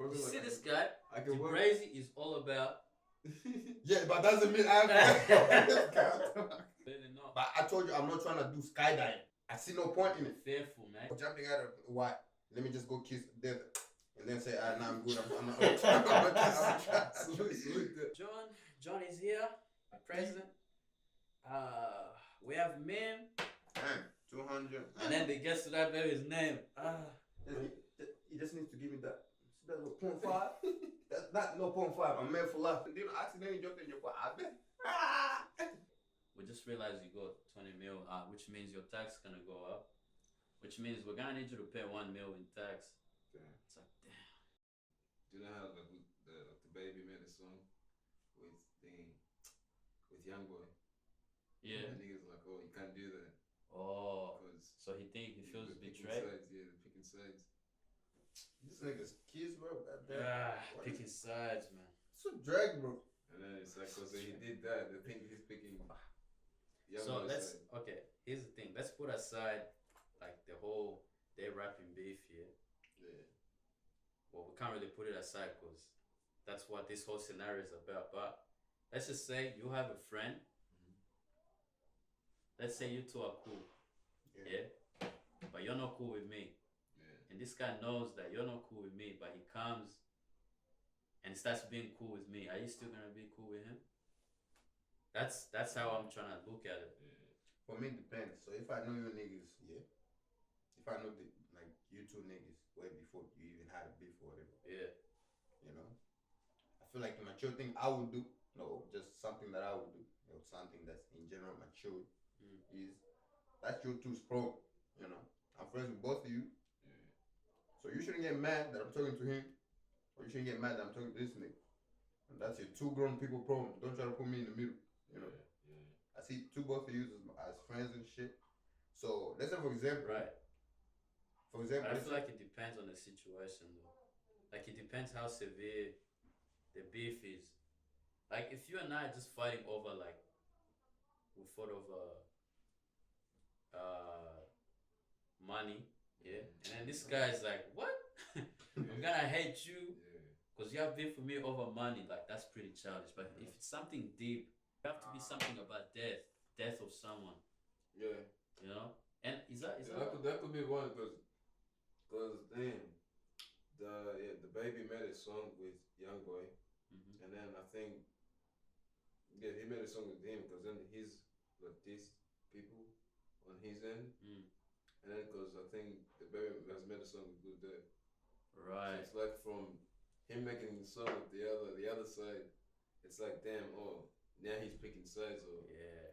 You Like, see this guy? I can work. DBRAZY is all about. Yeah, but doesn't mean I have. But I told you I'm not trying to do skydiving. I see no point in it. Fearful, man. Jumping out of what? Let me just go kiss death and then say, nah, I'm good. I'm not. John is here, president. We have meme. 200. And then they guess to that baby's name. He just needs to give me that. That little 0.5. That's not no 0.5. I'm meant for life. Then accidentally jumped in your car. I bet. We just realized you got 20 mil, which means your tax is gonna go up. Which means we're gonna need you to pay 1 mil in tax. Damn. It's like, damn. Do you know how the baby made a song with Youngboy? Yeah. And niggas like, oh, you can't do that. Oh. So he feels betrayed. Sides, yeah, they're picking sides. This nigga's kids, bro. Picking sides, man. It's a drag, bro. And then it's like, because he did that, they think he's picking. So here's the thing. Let's put aside like the whole they rapping beef here. Yeah. Well, we can't really put it aside because that's what this whole scenario is about. But let's just say you have a friend. Let's say you two are cool. Yeah. But you're not cool with me. Yeah. And this guy knows that you're not cool with me, but he comes and starts being cool with me. Are you still gonna be cool with him? That's how I'm trying to look at it. Yeah. For me, it depends. So if I know you niggas, yeah. If I know like you two niggas way before you even had a beef or whatever. Yeah. You know? I feel like the mature thing I would do, no, just something that I would do, you know, something that's in general mature is that's your two's problem. You know? I'm friends with both of you. Yeah. So you shouldn't get mad that I'm talking to him, or you shouldn't get mad that I'm talking to this nigga. And that's your two grown people problem. Don't try to put me in the middle. You know? Yeah. I see both of you as friends and shit. So let's say for example. Right. For example, I feel like it depends on the situation though. Like it depends how severe the beef is. Like if you and I are just fighting over like we fought over money, yeah. And then this guy's like, what? I'm gonna hate you because you have beef with me over money. Like that's pretty childish. But if it's something deep, it have to be something about death of someone. Yeah. You know? And that could be one because damn, the baby made a song with Youngboy, and then I think he made a song with him because then he's like dissed people on his end, and then because I think the baby has made a song with Good Day. Right. So it's like from him making the song with the other side, it's like damn, oh now he's picking sides, or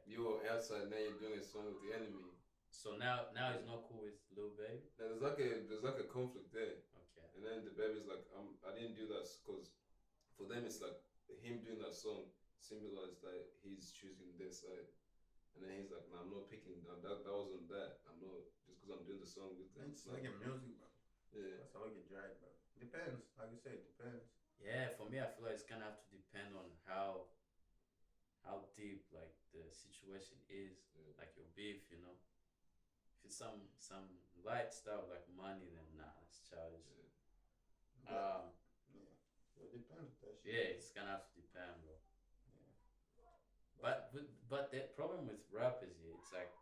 you're outside now you're doing a song with the enemy. So now he's not cool with Lil Baby. Now there's like a conflict there. Okay. And then the baby's like, I didn't do that because for them it's like him doing that song symbolized that he's choosing their side. And then he's like, no, I'm not picking that. That wasn't that. I'm not just because I'm doing the song with them. It's like a music, bro. Yeah. That's how I get dragged, bro. Depends. Like you say, it depends. Yeah, for me, I feel like it's gonna have to depend on how deep like the situation is, like your beef, you know. If it's some light stuff like money, then nah, that's childish. Yeah. It depends. That shit. Yeah, it's gonna have to depend, bro. Yeah. But the problem with rappers here, it's like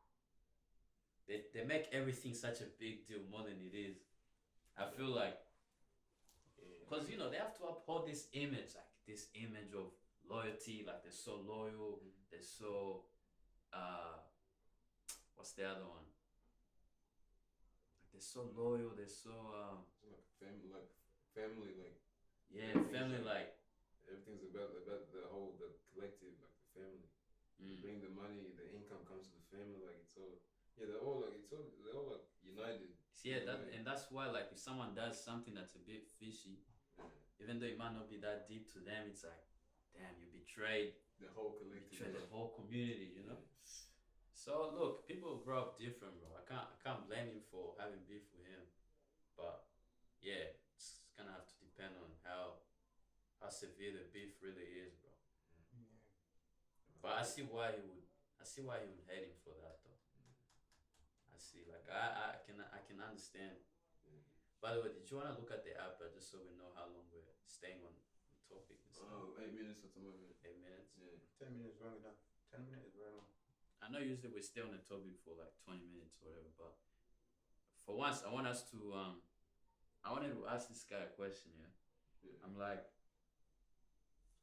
they make everything such a big deal more than it is. I feel like because you know they have to uphold this image, like this image of loyalty, like they're so loyal, they're so what's the other one? Like they're so loyal, they're so like family, like yeah, family, like everything's about the collective, like the family. You bring the money, the income comes to the family, like it's all they're all like united. Yeah, and that's why like if someone does something that's a bit fishy, even though it might not be that deep to them, it's like, damn, you betrayed the whole collective, betrayed the whole community, you know. So look, people grow up different, bro. I can't blame him for having beef with him, but yeah, it's gonna have to depend on how severe the beef really is, bro. But I see why he would hate him for that though. I see, like I can understand. By the way, did you want to look at the app just so we know how long we're staying on the topic? And stuff? 8 minutes or something. 8 minutes. Yeah. 10 minutes long enough. 10 minutes is very long. I know usually we stay on the topic for like 20 minutes or whatever, but for once I want us to I wanted to ask this guy a question. Yeah. I'm like,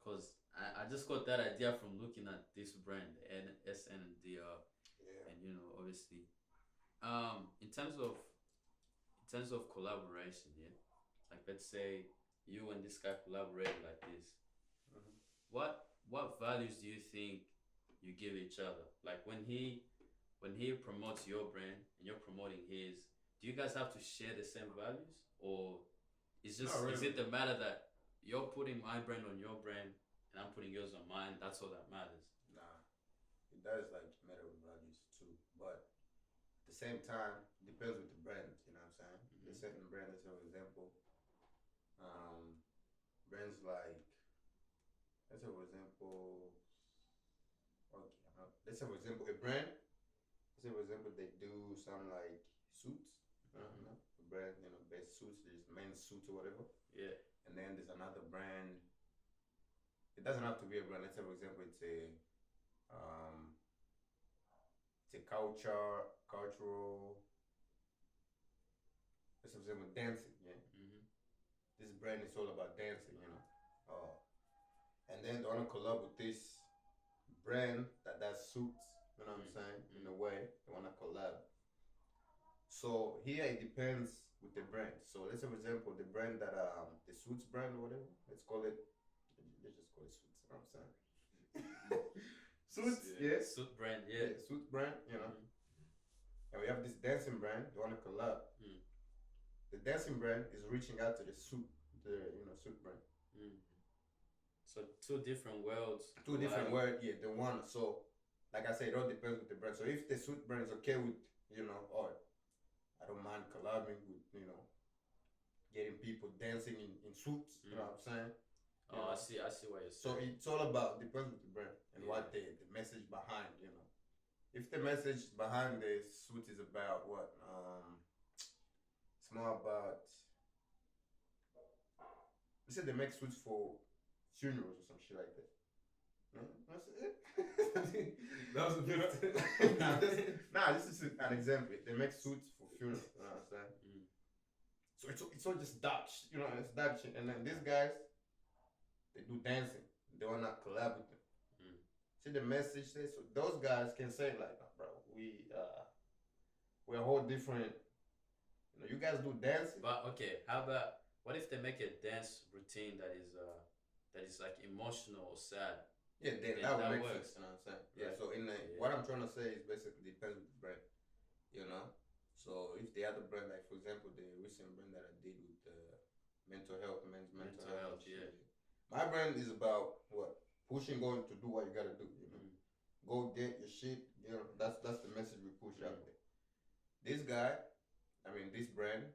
cause I just got that idea from looking at this brand SN and DR. Yeah. And you know, obviously, in terms of collaboration, yeah, like let's say you and this guy collaborate like this, what values do you think you give each other? Like when he promotes your brand and you're promoting his, do you guys have to share the same values, or is it the matter that you're putting my brand on your brand and I'm putting yours on mine? That's all that matters. Nah, it does like matter with values too, but at the same time, it depends with the brand. You know what I'm saying? There's certain brands, for example, brands like, let's say for example, let's say for example a brand. Let's say for example they do some like suits. A brand, best suits. There's men's suits or whatever. Yeah. And then there's another brand. It doesn't have to be a brand. Let's say for example it's a cultural. Let's say for example dancing. Yeah. This brand is all about dancing. And then they wanna collab with this brand that does suits. You know what I'm saying? In a way, they wanna collab. So here it depends with the brand. So let's say for example the brand that the suits brand or whatever, let's just call it suits, you know what I'm saying? Suits, yeah. Suit brand, yeah. Suit brand, And we have this dancing brand, they wanna collab. The dancing brand is reaching out to the suit brand. So two different worlds. Two different words, yeah, the one. So like I said, it all depends with the brand. So if the suit brand is okay with, or I don't mind collabing with, getting people dancing in suits, you know what I'm saying? I see what you're saying. So it's all about, depends with the brand and what the message behind, If the message behind the suit is about what? It's more about, let's say they make suits for funerals or some shit like that. That's it. That was a bit. This is an example. They make suits for funerals. You know what I'm saying? So it's all just dark shit, it's dark shit. And then these guys, they do dancing. They wanna collab with them. See the message there? So those guys can say like, bro, we're a whole different. You guys do dancing. But okay, how about what if they make a dance routine that is like emotional or sad? Yeah, then that would make sense. You know what I'm saying? Yeah. Right. So what I'm trying to say is basically depends with the brand. So if the other brand, like for example, the recent brand that I did with mental health, men's mental health. Yeah. My brand is about what? Pushing, going to do what you gotta do. Go get your shit. That's the message we push out there. This brand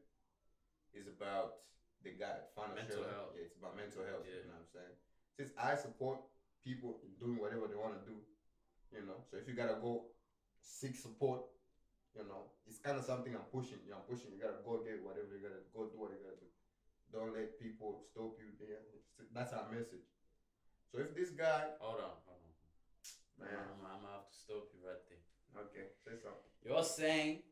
is about the guy, mental health. Yeah, it's about mental health. Yeah. You know what I'm saying? Since I support people in doing whatever they want to do, so if you gotta go seek support, it's kind of something I'm pushing. You gotta go get whatever you gotta go do what you gotta do. Don't let people stop you there. That's our message. So if this guy, hold on, man, I'm gonna have to stop you right there. Okay, say something. You're saying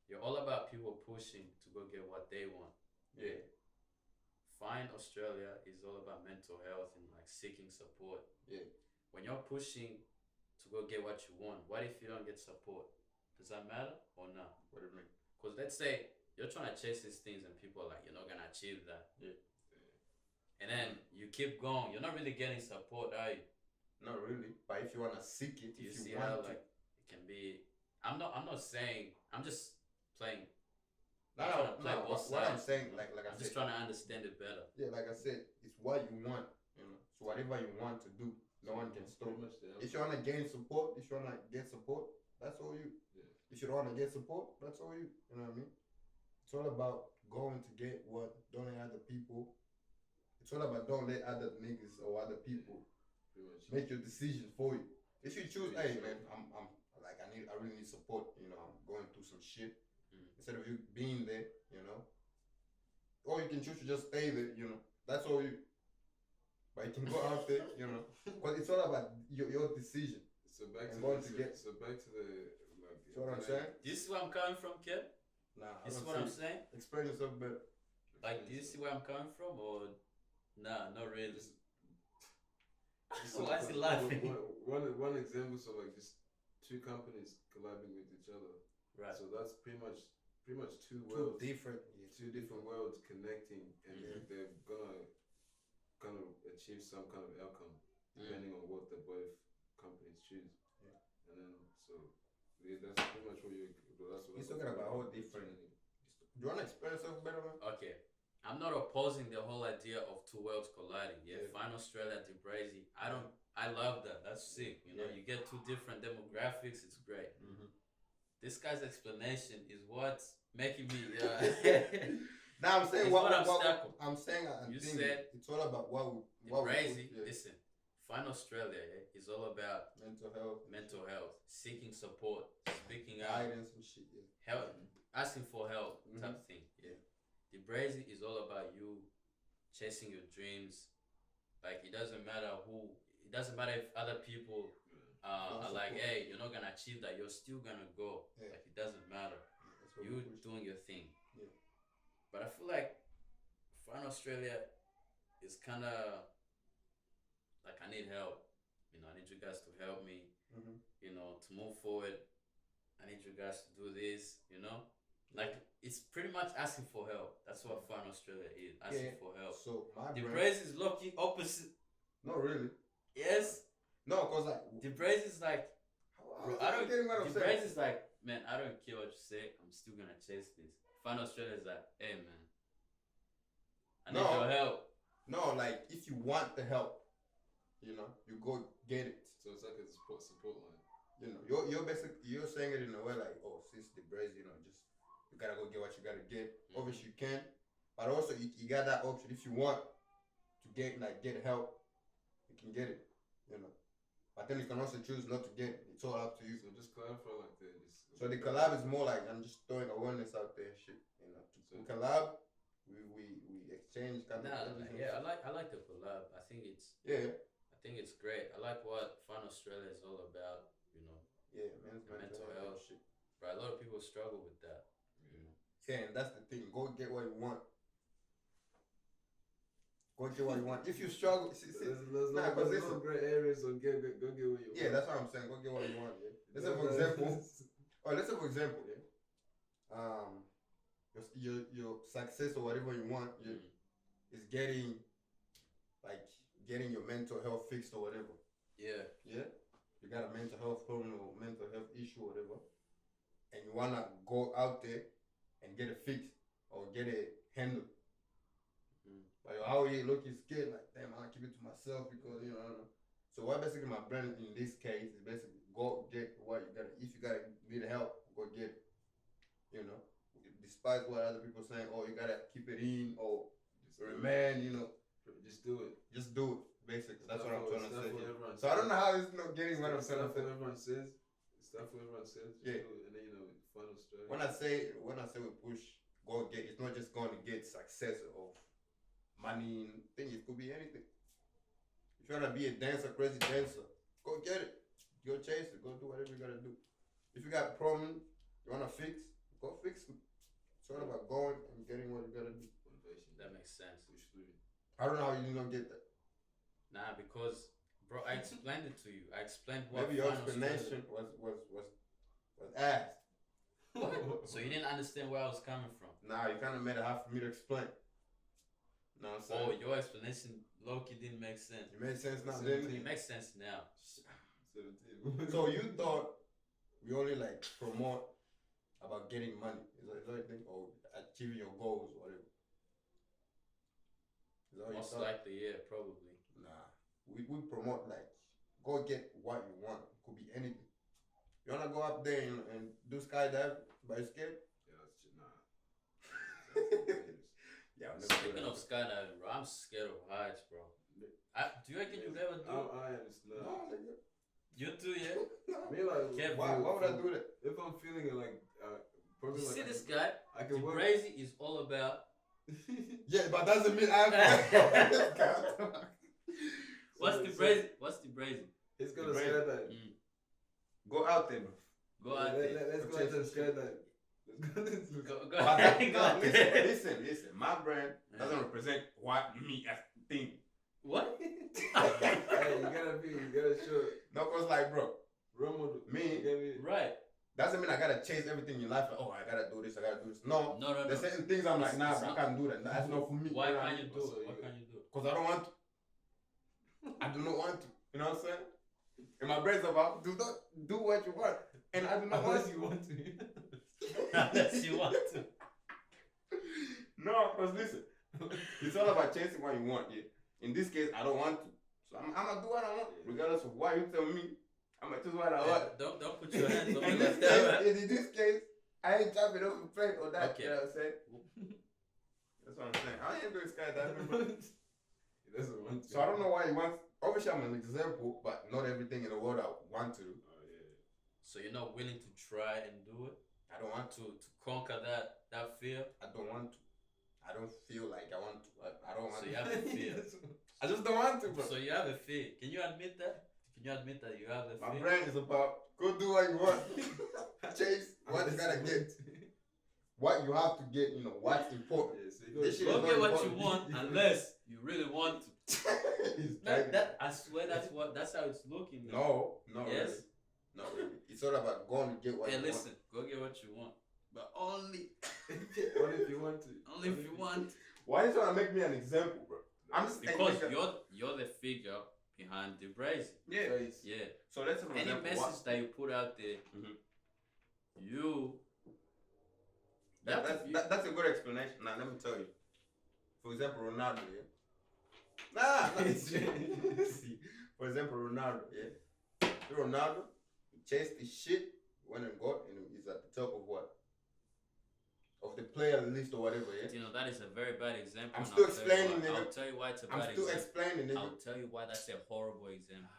you're all about people pushing to go get what they want. Yeah. Fine, Australia is all about mental health and like seeking support. Yeah. When you're pushing to go get what you want, what if you don't get support? Does that matter or not? What do you mean? Because let's say you're trying to chase these things and people are like, you're not gonna achieve that. Yeah. And then you keep going. You're not really getting support, are you? Not really. But if you wanna seek it, Do you if see you how want to, like it can be? I'm not saying. I'm just playing. what I'm saying, like I I'm said, just trying to understand it better. Yeah, like I said, it's what you want. So whatever you want to do, no one can stop. If you wanna gain support, if you wanna get support, that's all you. Yeah. If you don't wanna get support, that's all you. You know what I mean? It's all about going to get what. Don't let other people. It's all about don't let other niggas or other people make your decision for you. If you choose, hey man, I'm like I really need support. I'm going through some shit. Instead of you being there, or you can choose to just stay there. That's all you. But you can go out there, because it's all about your decision. So back to And the going to get- so back to the like. See what I'm saying? Do you see where I'm coming from, kid? Nah, I You see don't what I'm see it. saying? Explain yourself better. Like, do you see where I'm coming from, or nah, not really? So Why is he laughing? One example, so like just two companies collabing with each other. Right. So that's pretty much two Two worlds, different. two different worlds connecting, and Mhm. they're gonna kind of achieve some kind of outcome depending on what the both companies choose. Yeah. And then that's pretty much what you. He's talking about how different. Do you want to explain yourself better, man? Okay. I'm not opposing the whole idea of two worlds colliding. Yeah, Yeah. Fine Australia, DBRAZY. I love that. That's sick. You know, Yeah. you get two different demographics. It's great. Mm-hmm. This guy's explanation is what's making me. Now I'm saying It's what I'm stuck on. I'm saying. You think said it's all about what DBRAZY. yeah. Listen, Fine Australia is all about mental health, seeking support, speaking out, guidance and shit. Yeah. help, asking for help, Mhm. type of thing. Yeah. DBRAZY is all about you chasing your dreams. Like, it doesn't matter who. It doesn't matter if other people are like, support. hey, you're not gonna achieve that. You're still gonna go. Yeah. Like, it doesn't matter. That's what You we push. doing your thing. Yeah. But I feel like Fine Australia is kind of like, I need help. You know, I need you guys to help me. Mhm. You know, to move forward. I need you guys to do this. You know, like, it's pretty much asking for help. That's what Fine Australia is, asking Yeah. for help. So my The brand, Braze is lucky opposite. not really. Yes, No, cause like the Braze is like, bro, I don't. getting what I'm The saying. Braze is like, man, I don't care what you say. I'm still gonna chase this. Fine Australia is like, hey man, I need No. your help. No, like if you want the help, you go get it. So it's like a support line. You're saying it in a way like, oh, since the Braze, just you gotta go get what you gotta get. Mhm. Obviously you can, but also you got that option if you want to get help, you can get it. But then you can also choose not to get it. It's all up to you. So just clarify like this. So the collab is more like I'm just throwing awareness out there, shit. So We collab, we exchange kind of. everything. Yeah, I like the collab. I think it's great. I like what Fun Australia is all about. Yeah, man's Mental health health. shit. But a lot of people struggle with that. Yeah, and that's the thing. Go get what you want. Go get what you want. If you struggle, There's Nah, 'cause no listen. gray areas, so go get what you want. yeah, that's what I'm saying. Go get what you want. Yeah. Let's say for example, yeah. Your success or whatever you want, yeah, is getting your mental health fixed or whatever. Yeah. Yeah, you got a mental health problem or mental health issue or whatever, and you wanna go out there and get it fixed or get it handled. But you're out here looking scared, like, damn, I'll keep it to myself because, I don't know. So what basically my brand in this case is basically go get what you gotta. If you gotta need help, go get it. Despite what other people saying, oh, you gotta keep it in or remain, Just do it. just do it. Basically, that's what I'm trying to say. What Yeah. everyone So I don't know how it's not getting what I'm Stuff trying to what say. everyone says. Stuff what everyone says. Just Yeah. do it. And then Fun Australia. When I say we push, go get. It's not just going to get success of money. Thing it could be anything. If you wanna be a dancer, crazy dancer, go get it. Go chase it. Go do whatever you gotta do. If you got problem, you wanna fix, go fix it. It's all about going and getting what you gotta do. Motivation. That makes sense. Push through. I don't know how you did not get that. Nah, because, bro, I explained it to you. I explained what. Maybe your Fun Australia- explanation was ass. So you didn't understand where I was coming from. Nah, you kind of made it hard for me to explain. Know what I'm Oh, saying? your explanation, Loki, didn't make sense. It made sense now, Same didn't It it? makes sense now. 17. So you thought we only promote about getting money, is that what you think, or achieving your goals or whatever? Is that what you Most thought? likely, yeah, probably. Nah, we promote go get what you want. Could be anything. You wanna go up there and do skydive, but you're scared? Yeah, that's just nah. Yeah, I'll never do Speaking that. of skydiving, bro, I'm scared of heights, bro. Do you reckon you'd ever do it? I understand. No, nigga. You do, yeah? No. I mean, like, Kev, Why would I do that? If I'm feeling it, like, You probably see like this guy? I can work. DBRAZY is all about Yeah, but doesn't mean I have to. What's the brazy? What's the brazy? He's gonna The skydive. Go out there, bro. Go out there. Let's go out and skydive. Go But ahead. Go ahead. listen. My brand doesn't represent what me as think. What? Hey, you gotta show No, cause like, bro, role model. me, Right. doesn't mean I gotta chase everything in life. Like, oh, I gotta do this, I gotta do this. No, No. there's certain things I'm like, nah, It's bro, I not- can't do that. That's not for me. Why You know can't what I you mean? do Also, it? Why can't you do it? Cause I don't want to. I do not want to. You know what I'm saying? And my brain's about, do not do what you want. And I do not want Unless to. you want to. Unless you want to. No, because listen, it's all about chasing what you want, yeah. In this case, I don't want to. So I'm gonna do what I want, regardless of what you tell me. I'm gonna choose what I want. Don't put your hands on In me this like that. case, in this case, I ain't jumping off the plane or that. Okay. You know what I'm saying? That's what I'm saying. I ain't doing skydiving, bro. He doesn't want to. So I don't know why he wants. Obviously, I'm an example, but not everything in the world I want to do. Oh, yeah. So you're not willing to try and do it I don't want to. to conquer that fear. I don't want to. I don't feel like I want to. I don't want So to. you have a fear. I just don't want to, bro. So you have a fear. Can you admit that? Can you admit that you have a My fear? brain is about go do what you want. Chase what you gotta get. What you have to get, you know, what's important. Yeah, so you This shit Go is get not what you important. want unless you really want to. He's dragging That I swear that's how it's looking. man. No, not Yes. really. Not really. It's all about going to get what Hey, you listen, go get what you want, but only Only if you want to. only if you want. want. Why are you trying to make me an example, bro? I'm just Because like, you're the figure behind the brazy. yeah. Face. Yeah. So let's say for Any example, message that you put out there, Mhm. you. That's a good explanation. Now let me tell you. For example, Ronaldo, yeah. See, for example, Ronaldo, yeah. Ronaldo, he chased his shit, went and got, and he's at the top of what? Of the player list or whatever, yeah. You know that is a very bad example. I'm and still I'll tell you explaining, why. nigga. I'll tell you why it's a I'm bad still example. explaining, nigga. I'll tell you why that's a horrible example.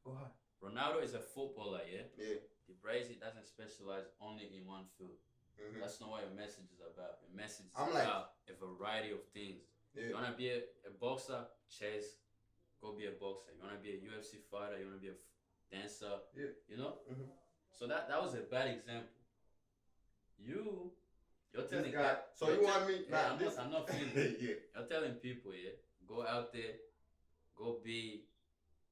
Why? Ronaldo is a footballer, yeah. Yeah. The brazy doesn't specialize only in one field. Mhm. That's not what your message is about. Your message is I'm like- about a variety of things. You Yeah. wanna be a boxer, chase, go be a boxer. You wanna be a UFC fighter, you wanna be a dancer. Yeah. You know? Mhm. So that was a bad example. You're This telling guy. So you're you want me? Yeah, Nah, this. I'm not feeling it. Yeah. You're telling people, yeah, go out there, go be.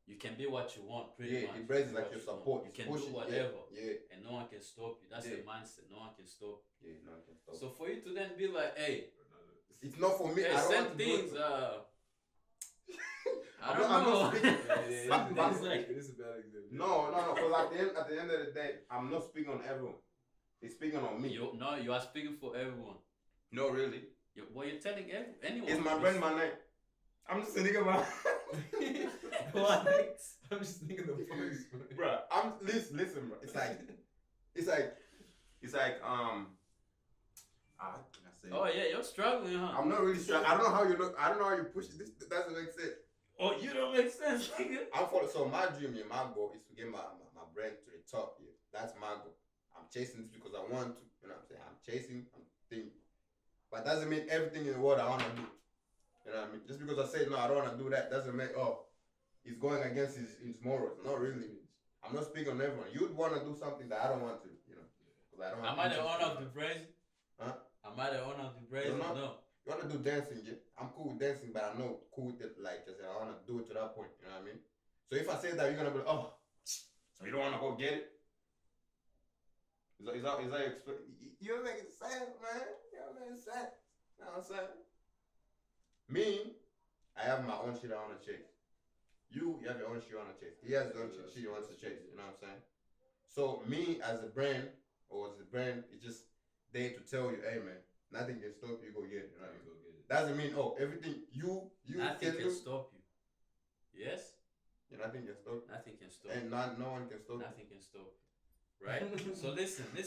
You can be what you want, pretty Yeah, much. the brace is Be like what your you want. support. You It's can pushing, do whatever, Yeah. and no one can stop you. That's the Yeah. mindset. No one can stop Yeah. No, I can you. stop. So for you to then be like, hey, It's not for me. hey, I don't same want to do things. it. I I'm don't not know. speaking- It's like- This is a bad example. No, because at the end of the day, I'm not speaking on everyone. It's speaking on me. you are speaking for everyone. No, really. You're telling anyone. Is my brand my name? I'm just a nigga, man. What? I'm just thinking the voice. Bruh, listen, bro. It's like how can I say? Oh yeah, you're struggling, huh? I'm not really sure. I don't know how you look. I don't know how you push it. This doesn't make sense. Oh, you don't make sense, nigga. So my dream, yeah, my goal is to get my brand to the top. Yeah, that's my goal. I'm chasing this because I want to. You know what I'm saying? I'm chasing. I'm thinking, but doesn't mean everything in the world I want to do. You know what I mean? Just because I say no, I don't want to do that doesn't make he's going against his morals. Not really. I'm not speaking on everyone. You'd want to do something that I don't want to. You know, because I don't. Am I the owner of the brazy? Huh? Am I the owner of the brazy? You're not. No. You want to do dancing, yeah? I'm cool with dancing, but I'm not cool with it. Like, just I want to do it to that point. You know what I mean? So if I say that, you're gonna be like, oh, so you don't want to go get it? Is that you're making sense, man? You're making sense. You know what I'm saying? Me, I have my own shit I want to chase. You have your own shit you want to chase. He has his own shit he wants to chase. You know what I'm saying? So me as a brand, it's just there to tell you, hey man, nothing can stop you. Go get it. You know what I mean? Doesn't mean everything you Nothing can do. stop you. Yes? Yeah, nothing can stop. Nothing can stop And no one can stop. Nothing can stop you. Right? So listen. You're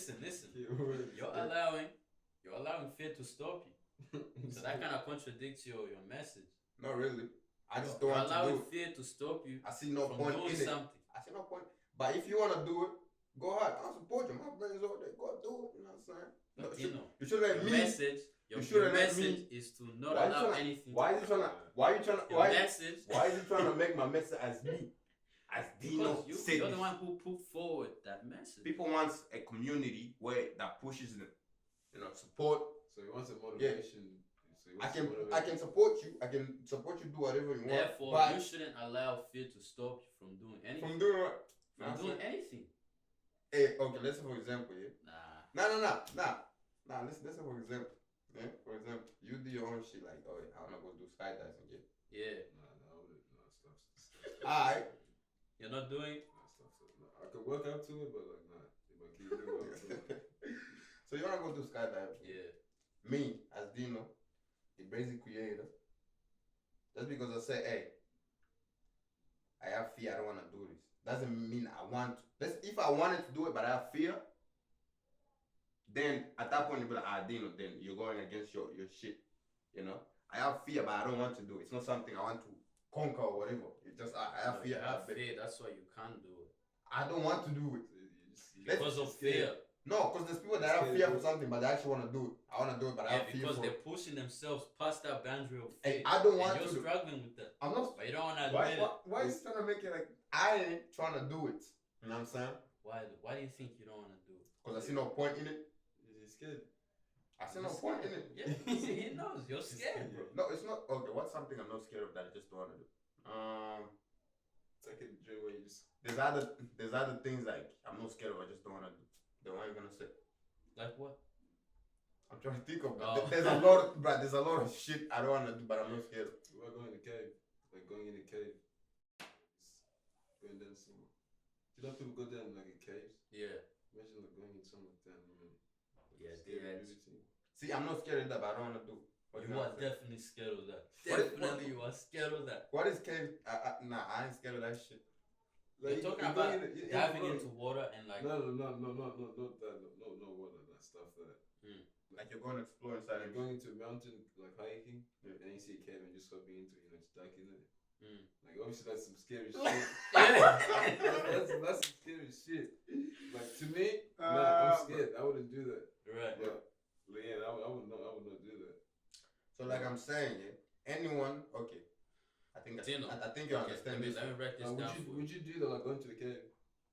You're allowing fear to stop you. So that kind of contradicts your message. Not really. I just don't You're want to allowing do it. fear to stop you I see no from point doing in it. something. I see no point. But if you want to do it, go ahead. I'll support you. My friends over there. Go do it. You know what I'm saying? But You you know, you should let your me. message You Your shouldn't let message me. is to not Why you allow tryna- anything. Why is he trying to? Why you trying to? Your message. Why is he trying to make my message as me? As Dino Because said you're the this. one who put forward that message. People want a community where that pushes them, support. So he wants a motivation. So he I wants can to motivate I can support you. I can support you do whatever you want. Therefore, but you shouldn't allow fear to stop you from doing anything. from doing what? From doing anything. Hey, okay. Let's say for example, yeah. Nah. Nah. Let's say for example, yeah. For example, you do your own shit like, oh, I wanna go do skydiving, yeah. Yeah. Nah, I wouldn't. No, stop. Alright. You're not doing. Nah, stop. No, I could work up to it, but like, nah. If I keep doing it, So you wanna go do skydiving? Yeah. Me as Dino, the basic creator. Just because I say, hey, I have fear, I don't wanna do this. Doesn't mean I want to. If I wanted to do it but I have fear, then at that point you'll be like, Dino, then you're going against your shit. I have fear but I don't want to do it. It's not something I want to conquer or whatever. It's just I have fear. You have fear. That's why you can't do it. I don't want to do it. Because of fear. No, because there's people that have fear for something but they actually want to do it. I want to do it but I have fear because for they're pushing themselves past that boundary of fear. Hey, I don't want and to. You're struggling with that. I'm not. But you don't want to admit it. Why is he trying to make it like I ain't trying to do it? You know what I'm saying? Why do you think you don't want to do it? Because I see no point in it. He's scared. I see no point in it. Yeah, he knows. You're scared, bro. No, it's not. Okay, what's something I'm not scared of that I just don't want to do? It's like a dream where you just. There's other things like I'm not scared of. I just don't want to do. Then what are you gonna say? Like what? I'm trying to think of. Oh. There's a lot, but there's a lot of shit I don't want to do, but I'm not scared of. We're going in the cave. Like going in a cave. Going down somewhere. You know people go down like in caves? Yeah. Imagine like going in somewhere down, man. Yeah, everything. See, I'm not scared of that, but I don't want to do. You are definitely scared of that. What- You are scared of that. What is cave? Nah, I ain't scared of that shit. You're talking about diving into water and like. No, not that. No water, that stuff that. Like you're going to explore inside. Like going into a mountain, like hiking, Yeah. and you see a cave and just hopping into it, it's dark in it. Mm. Like obviously that's some scary shit. Yeah. that's some scary shit. Like to me, I'm scared. I wouldn't do that. Right. But yeah, I would not do that. So like I'm saying, yeah, anyone, okay. I think Dino, you understand this. Let me break this down. Would you do that? Like going to the cave?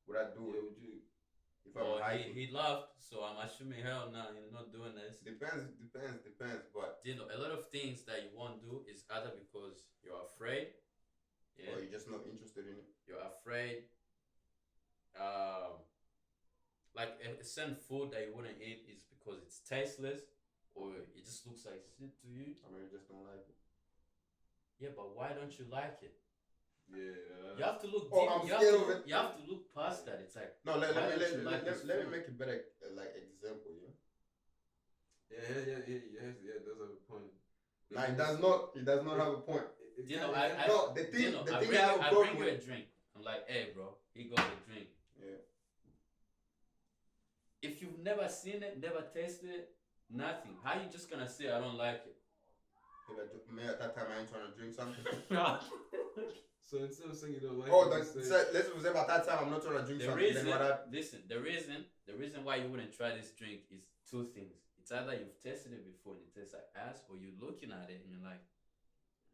Would I do Yeah, it? would you? If I'm hiking? He laughed, so I'm assuming hell no, he's not doing this. Depends. But Dino, a lot of things that you won't do is either because you're afraid, or you're just not interested in it. You're afraid. Like a certain food that you wouldn't eat is because it's tasteless, or it just looks like shit to you. I mean, you just don't like it. Yeah, but why don't you like it? Yeah. You have to look Oh, deep. I'm You scared have of to, it. you have to look past that. It's like No, let why me don't you like this let me food? make a better like example. Yeah. It does have a point. Nah, it does not. It does not have a point. Dino, No, the thing Dino, I bring have a you problem a with. drink. I'm like, hey, bro, he got a drink. Yeah. If you've never seen it, never tasted it, nothing. How you just gonna say I don't like it? Me at that time I ain't trying to drink something. So instead of saying you don't like Oh, it, so let's say at that time I'm not trying to drink something. Then what happened? Listen, the reason why you wouldn't try this drink is two things. It's either you've tasted it before and it tastes like ass, or you're looking at it and you're like,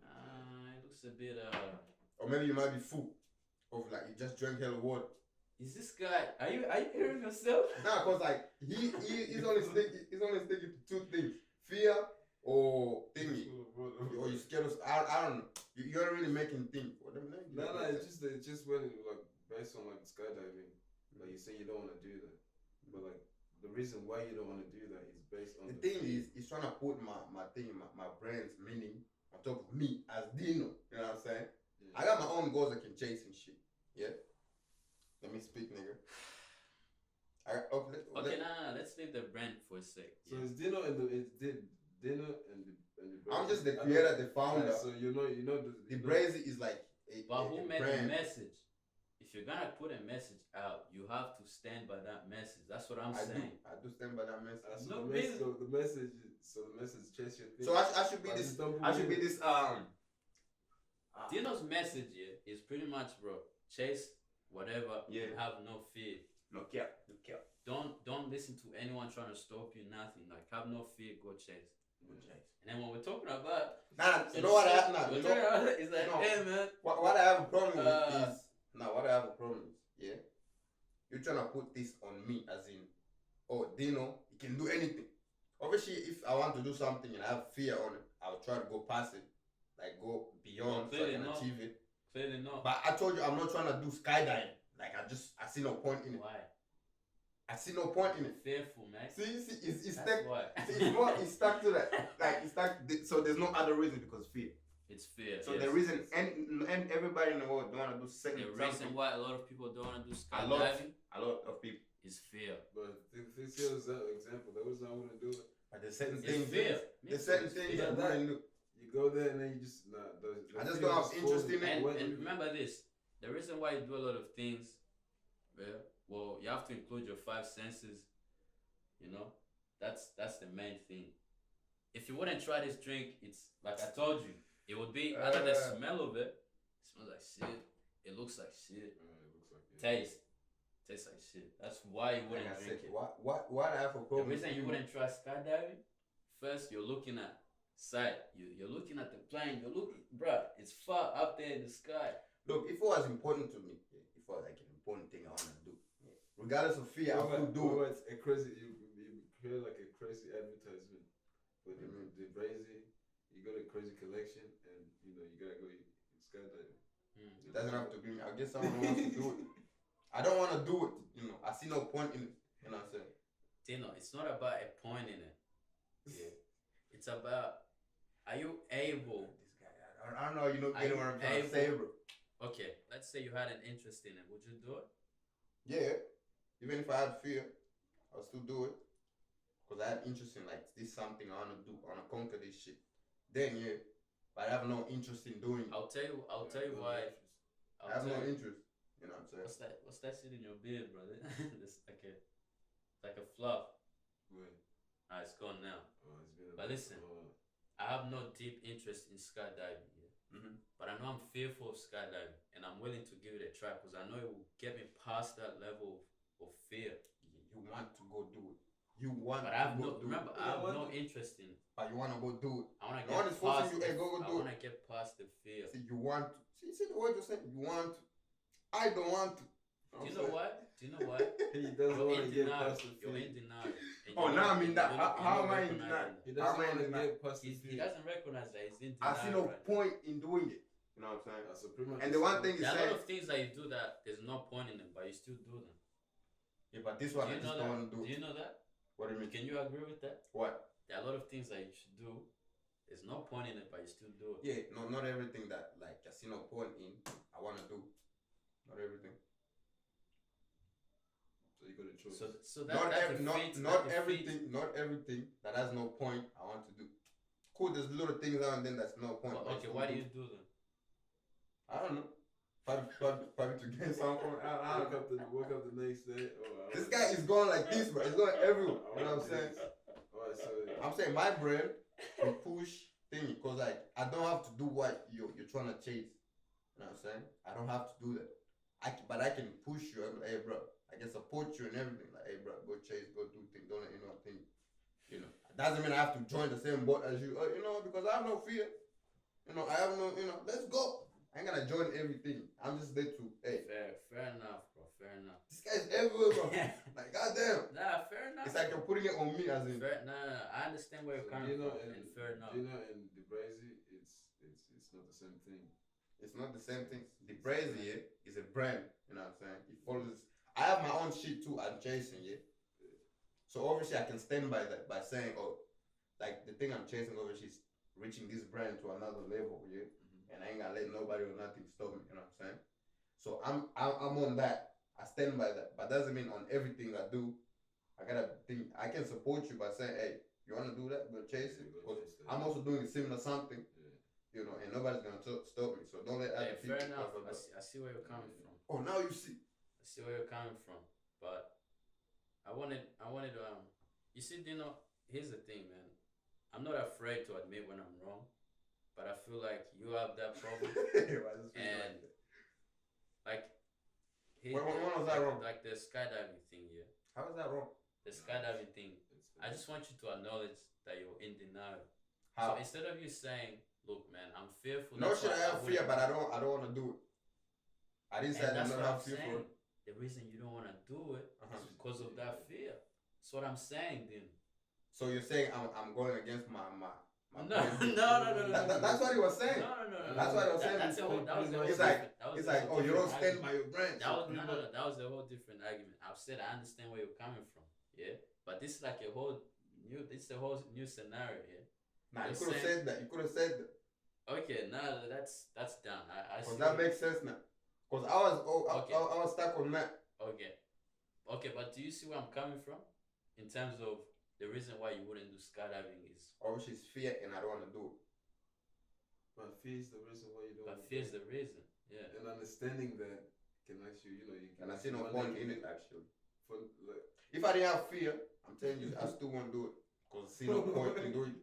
it looks a bit Or maybe you might be full of like you just drank hella water. Is this guy? Are you hearing yourself? Nah, cause like he's only sticking to two things: fear or thingy. Or you scared of? I don't know. You're really making things. No, it's just when like based on like skydiving, like you say you don't want to do that, but like the reason why you don't want to do that is based on the thing is, he's trying to put my brand's meaning on top of me as Dino. You know what I'm saying? Yeah. I got my own goals I can chase and shit. Yeah. Let me speak, nigga. Okay, let's leave the brand for a sec. So it's Dino and Dino and the I'm just the creator, the founder. So you know the DBRAZY is like But who made brand. the message? If you're gonna put a message out, you have to stand by that message. That's what I'm saying. I do stand by that message. So the message chase your thing. So I should be this. I should be this. Dino's message here is pretty much, bro. Chase whatever. Yeah. Have no fear. No care. Don't listen to anyone trying to stop you. Nothing. Like have no fear. Go chase. And then when we're talking about, you know what I have now? we're You talking know, about, it's like, no. hey man, what I have a problem with is what I have a problem with, yeah. You're trying to put this on me as in, oh, Dino, he can do anything. Obviously, if I want to do something and I have fear on it, I'll try to go past it, like go beyond so I can achieve it. Clearly not. But I told you I'm not trying to do skydiving. Like I see no point in it. Why? I see no point in it. Fearful, man. See, it's That's stuck. why. It's stuck to that. Like it's stuck. So there's no other reason because fear. It's fear. So the reason, and everybody in the world don't want to do the reason why a lot of people don't want to do a skydiving, lot of people, is fear. But this here is an example. That was not want to do it. But there's certain It's things. fear. There's certain things that wouldn't do. You go there and then you just I just don't have interest in it. And remember this: the reason why you do a lot of things, well, you have to include your 5 senses. You know, that's the main thing. If you wouldn't try this drink, it's like I told you, it would be other than the smell of it. It smells like shit. It looks like shit. It looks like Tastes like shit. That's why you wouldn't Like I drink said, it. what I have a The problem. reason you wouldn't try skydiving, first you're looking at sight. You're looking at the plane. You're looking, bruh, it's far up there in the sky. Look, if it was important to me, if it was like an important thing I want to do, regardless of fear, I would do it. It's a crazy. You hear like a crazy advertisement with the DBRAZY. You go to Crazy Collection and you gotta go skydiving. It doesn't have to be me. I guess someone wants to do it. I don't want to do it. I see no point in it. You know what I'm saying? Dino, it's not about a point in it. Yeah. It's about, are you able? This guy, I don't know. You know, getting what I'm trying to say, bro. Okay, let's say you had an interest in it. Would you do it? Yeah. Even if I had fear, I'll still do it. Because I have interest in, like, this is something I want to do. I want to conquer this shit. Then, yeah. But I have no interest in doing it. I'll tell you why. I have no interest. You know what I'm saying? What's that shit in your beard, brother? It's like a fluff. Wait. It's gone now. Oh, it's been But listen, I have no deep interest in skydiving. Yeah? But I know I'm fearful of skydiving, and I'm willing to give it a try because I know it will get me past that level of fear. You want to go do it. You want but I have to go do remember, it. I have no interest in it. But you want to go do it. I want to no one is forcing you, hey, go I do want it. to get past the fear. See, you want to. See the word you're saying? You want to. I don't want to. Do you know what? He doesn't want to get past the fear. You're in denial. Oh, now I mean that. How am I in denial? He doesn't want to get past the He fear. doesn't recognize that he's in denial. I see no point in doing it. You know what I'm saying? So pretty much and the one thing is there are a saying, lot of things that you do that there's no point in them, but you still do them. yeah, but this one I just don't want to do. Do you know that? What do you mean? Can you agree with that? What? There are a lot of things that you should do. There's no point in it, but you still do it. Yeah, no, not everything that like I see no point in. I want to do. Not everything. So you got a choice. So not everything that has no point I want to do. Cool, there's a lot of things out and then that's no point. Well, okay, why do you do them? I don't know. Probably to get something. I don't know. Woke up the next day. This guy is going like this, bro. He's going everywhere. You know what I'm saying? Alright, so I'm saying my brain will push thingy because like I don't have to do what you're trying to chase. You know what I'm saying? I don't have to do that. But I can push you. I'm like, hey, bro. I can support you and everything. Like, hey, bro, go chase, go do things. Don't let anyone think. You know, it doesn't mean I have to join the same boat as you. You know, because I have no fear. You know, I have no. You know, let's go. I ain't gonna join everything. I'm just there to. Hey, fair enough, bro. Fair enough. This guy's everywhere, bro. Like, goddamn. Nah, fair enough. It's like you're putting it on me, as in. Nah. I understand where you're coming from, and fair enough. Dino and DBRAZY, it's not the same thing. It's not the same thing. DBRAZY is a brand. You know what I'm saying? It follows. I have my own shit too. I'm chasing, yeah. So obviously I can stand by that by saying, oh, like the thing I'm chasing obviously is reaching this brand to another level, yeah. And I ain't gonna let nobody or nothing stop me. You know what I'm saying? So I'm on that. I stand by that. But doesn't mean on everything I do, I gotta think. I can support you by saying, hey, you wanna do that? Go chase it. I'm also doing a similar something. You know, and nobody's gonna stop me. So don't let other people. Fair enough. I see where you're coming from. Oh, now you see. I see where you're coming from, but I wanted you see, Dino, here's the thing, man. I'm not afraid to admit when I'm wrong, but I feel like you have that problem. And like when was that wrong? Like the skydiving thing, yeah. How is that wrong? The skydiving thing. I just want you to acknowledge that you're in denial. How? So instead of you saying, "Look, man, I'm fearful." No that's shit, why I have fear, wouldn't but do I it." don't want to do it. I didn't say I And did that's not what I'm have fear for saying. it. The reason you don't want to do it Uh-huh. is because of that fear. That's what I'm saying, then. So you're saying I'm going against my No, brain? no. That's what he was saying. No. That's what I was saying. That's a whole. That was a whole It's like different. That was it's a like whole oh, you don't different stand argument. by your brain. That So was no. That was a whole different argument. I've said I understand where you're coming from. Yeah, but this is like a whole new. This is a whole new scenario here. Nah, you You're could have saying- said that. You could have said that. Okay, now that's done. I see. Cause that makes sense now. Cause I was stuck on that. Okay, but do you see where I'm coming from? In terms of the reason why you wouldn't do skydiving is. Obviously, it's fear, and I don't want to do it. But fear is the reason why you don't. But fear's the reason. Yeah. And understanding that can actually, you know, you can. And I see no point in it actually. For, like, If I didn't have fear, I'm telling you, I still won't do it. Cause I see no point in doing it.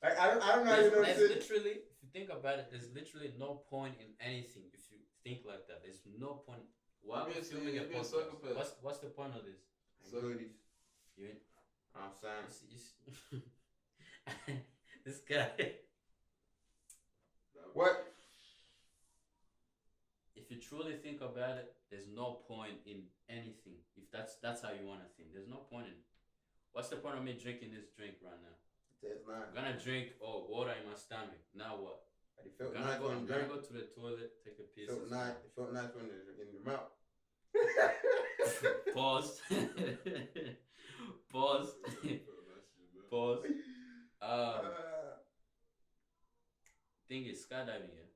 Like I don't know how you know There's shit. literally, if you think about it, there's literally no point in anything. If you think like that, there's no point. Why are we filming a Maybe a podcast? psychopath. What's the point of this? So goodies. You, I'm saying. this guy. What? If you truly think about it, there's no point in anything. If that's how you want to think, there's no point in. What's the point of me drinking this drink right now? It's not. I'm gonna drink water in my stomach. Now what? But it felt I'm nice when gonna you drank. go to the toilet, take a piss. It felt nice. It felt nice when it's in your mouth. Pause. Pause. Pause. Thing is skydiving. Yeah.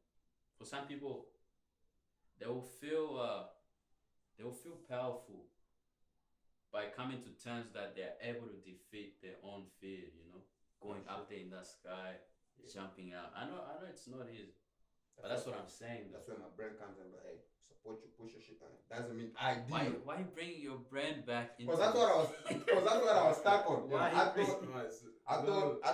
For some people, they will feel powerful by coming to terms that they are able to defeat their own fear. You know, going up there in that sky, jumping out. I know it's not easy, but that's what I'm saying. That's where my brain comes in. But hey, support you, push your shit on. Doesn't mean I did. Why you bringing your brain back into? Because that's what I was stuck on. Why I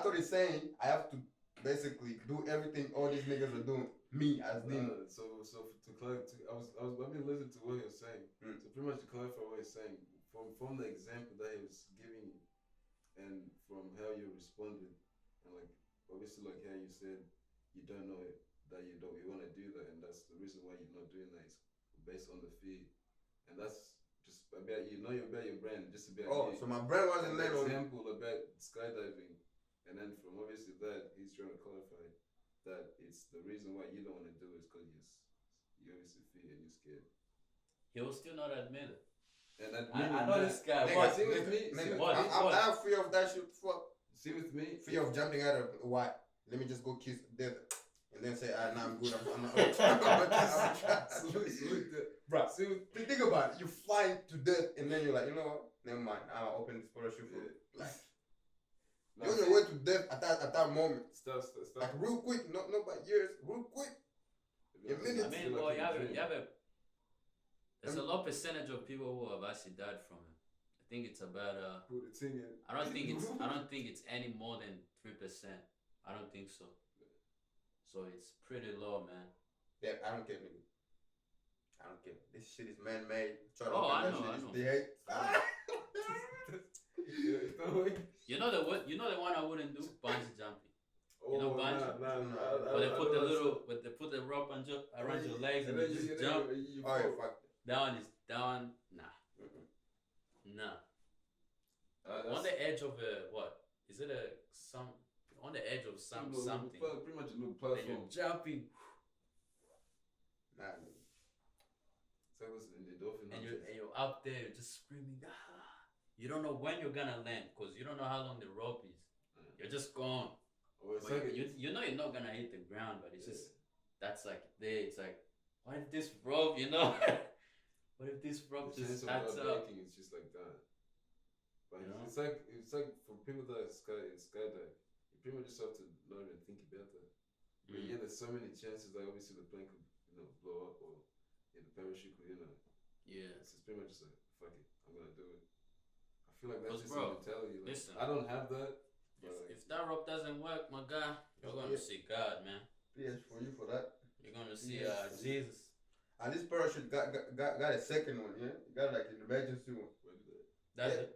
thought it's saying I have to basically do everything all these niggas are doing. Me as Dino. So to clarify, I've been listening to what he was saying. So pretty much to clarify what he's saying, from the example that he was giving you, and from how you responded, and like obviously like how you said you don't know it, that you want to do that, and that's the reason why you're not doing that is based on the fear, and that's just about about your brain, just about you. So my brain wasn't laid on. Example about skydiving, and then from obviously that he's trying to clarify that it's the reason why you don't want to do it is because you obviously fear and you're scared. He will still not admit it. And I know this guy. Nigga, What? See with me? Nigga, What? I have fear of that shit. Fuck. See with me? Fear of jumping out of what? Let me just go kiss death and then say, nah, I'm good. I'm not. Bro, See with think about it. You flying to death and then you're like, you know what? Never mind. I'll open this parachute for life. You're on your way to death at that moment. Stop. Like real quick, not by years, real quick. In minutes. I mean, boy, there's a low percentage of people who have actually died from it. I think it's about Put the thing in. I don't think it's any more than 3%. I don't think so. So it's pretty low, man. Yeah, I don't care, nigga. I don't care. This shit is man-made. I know. You know the one I wouldn't do? Bungee jumping. You know bungee? But they put the rope around your legs and you just jump. Oh, yeah, fuck That one, nah. Nah. On the edge of what? Is it on the edge of something? Pretty much a little And platform. you're jumping. Nah, nigga. And you're up there, you're just screaming. Ah. You don't know when you're gonna land because you don't know how long the rope is. You're just gone. You know you're not gonna hit the ground, but it's just that's like there. It's like, what if this rope? You know, what if this rope just adds up? It's just like that. But You know? it's like for people that skydive, you pretty much just have to not even think about that. But yeah, there's so many chances that obviously the plane could blow up or the parachute could Yeah. It's just pretty much just like fuck it, I'm gonna do it. I feel like that's just bro, a mentality. Like, listen, I don't have that. If that rope doesn't work, my guy, you're gonna see God, man. Yes, for you for that. You're gonna see Jesus. And this parachute got a second one, yeah? You got like an emergency one. That's Yeah. it.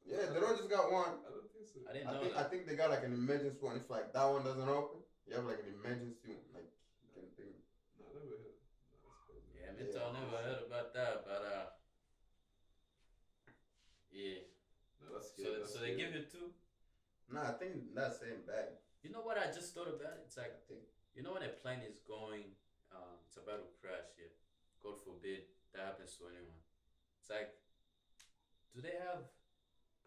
Yeah, the road just got one. I don't think so. I didn't know I that. think they got like an emergency one. If like that one doesn't open, you have like an emergency one, like you can think. No, I never heard. No, that's crazy. Yeah, me too. I never heard about that, but yeah. No, that's So scary. so they give you two. Nah, I think that same bag. You know what I just thought about? It's like I think. you know when a plane is going, it's about to crash. Yeah, God forbid that happens to anyone. It's like, do they have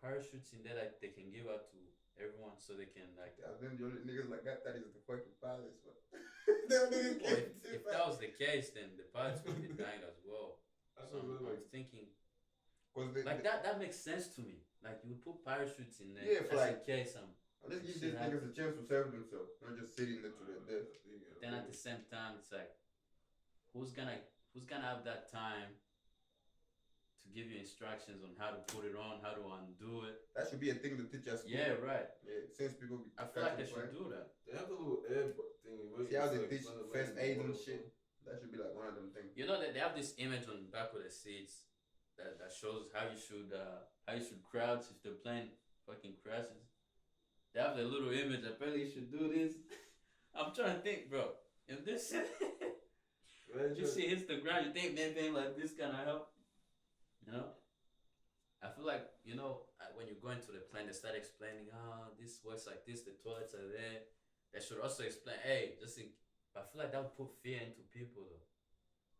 parachutes in there that they can give out to everyone so they can like? I think the only niggas like that is the fucking pilots, but they don't even Well, care. if that was the case, then the pilots would be dying as well. That's So what I'm thinking Cause like that makes sense to me. Like you would put parachutes in there, Yeah, for just like- in case Let's give shit these niggas a chance to serve themselves, not just sitting there to their death. Then at the same time, it's like, who's gonna have that time to give you instructions on how to put it on, how to undo it? That should be a thing to teach us. Yeah, right. Yeah, since people be I feel like they catching should do that. They have the little air thing. where See you how just, they like, teach run the first lane aid or and something. shit. That should be like one of them things. You know that they have this image on the back of the seats that shows how you should crouch if the plane fucking crashes. They have the little image. Apparently, you should do this. I'm trying to think, bro. If this Right, you see hits the ground, you think maybe like this gonna help? You know? I feel like, you know, when you go into the plane, they start explaining, this works like this, the toilets are there. They should also explain, hey, I feel like that would put fear into people though.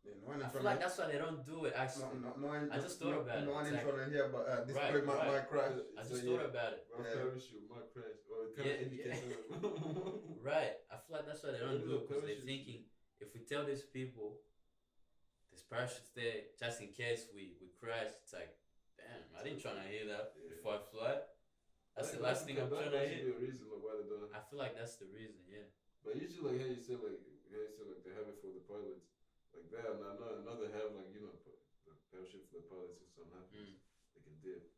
Yeah, no one I is feel trying like that's why they don't do it actually. no one, I just thought about it. No one It's is like- trying to hear about this Right, plane right. might crash. I just thought about it. My Yeah. parachute might crash. Or it kind Yeah, of indicates that. Right. I feel like that's why they don't Yeah, do it because they're parachutes. thinking if we tell these people there's parachutes there just in case we crash, it's like, damn, I didn't try to hear that Yeah. before I fly. That's the last thing I'm trying to That hear. should be a reason like why they don't. I feel like that's the reason, yeah. But usually, like how you said, they have it for the pilots. Like that, and I know they have like the parachute for the pilots if something happens, they can dip.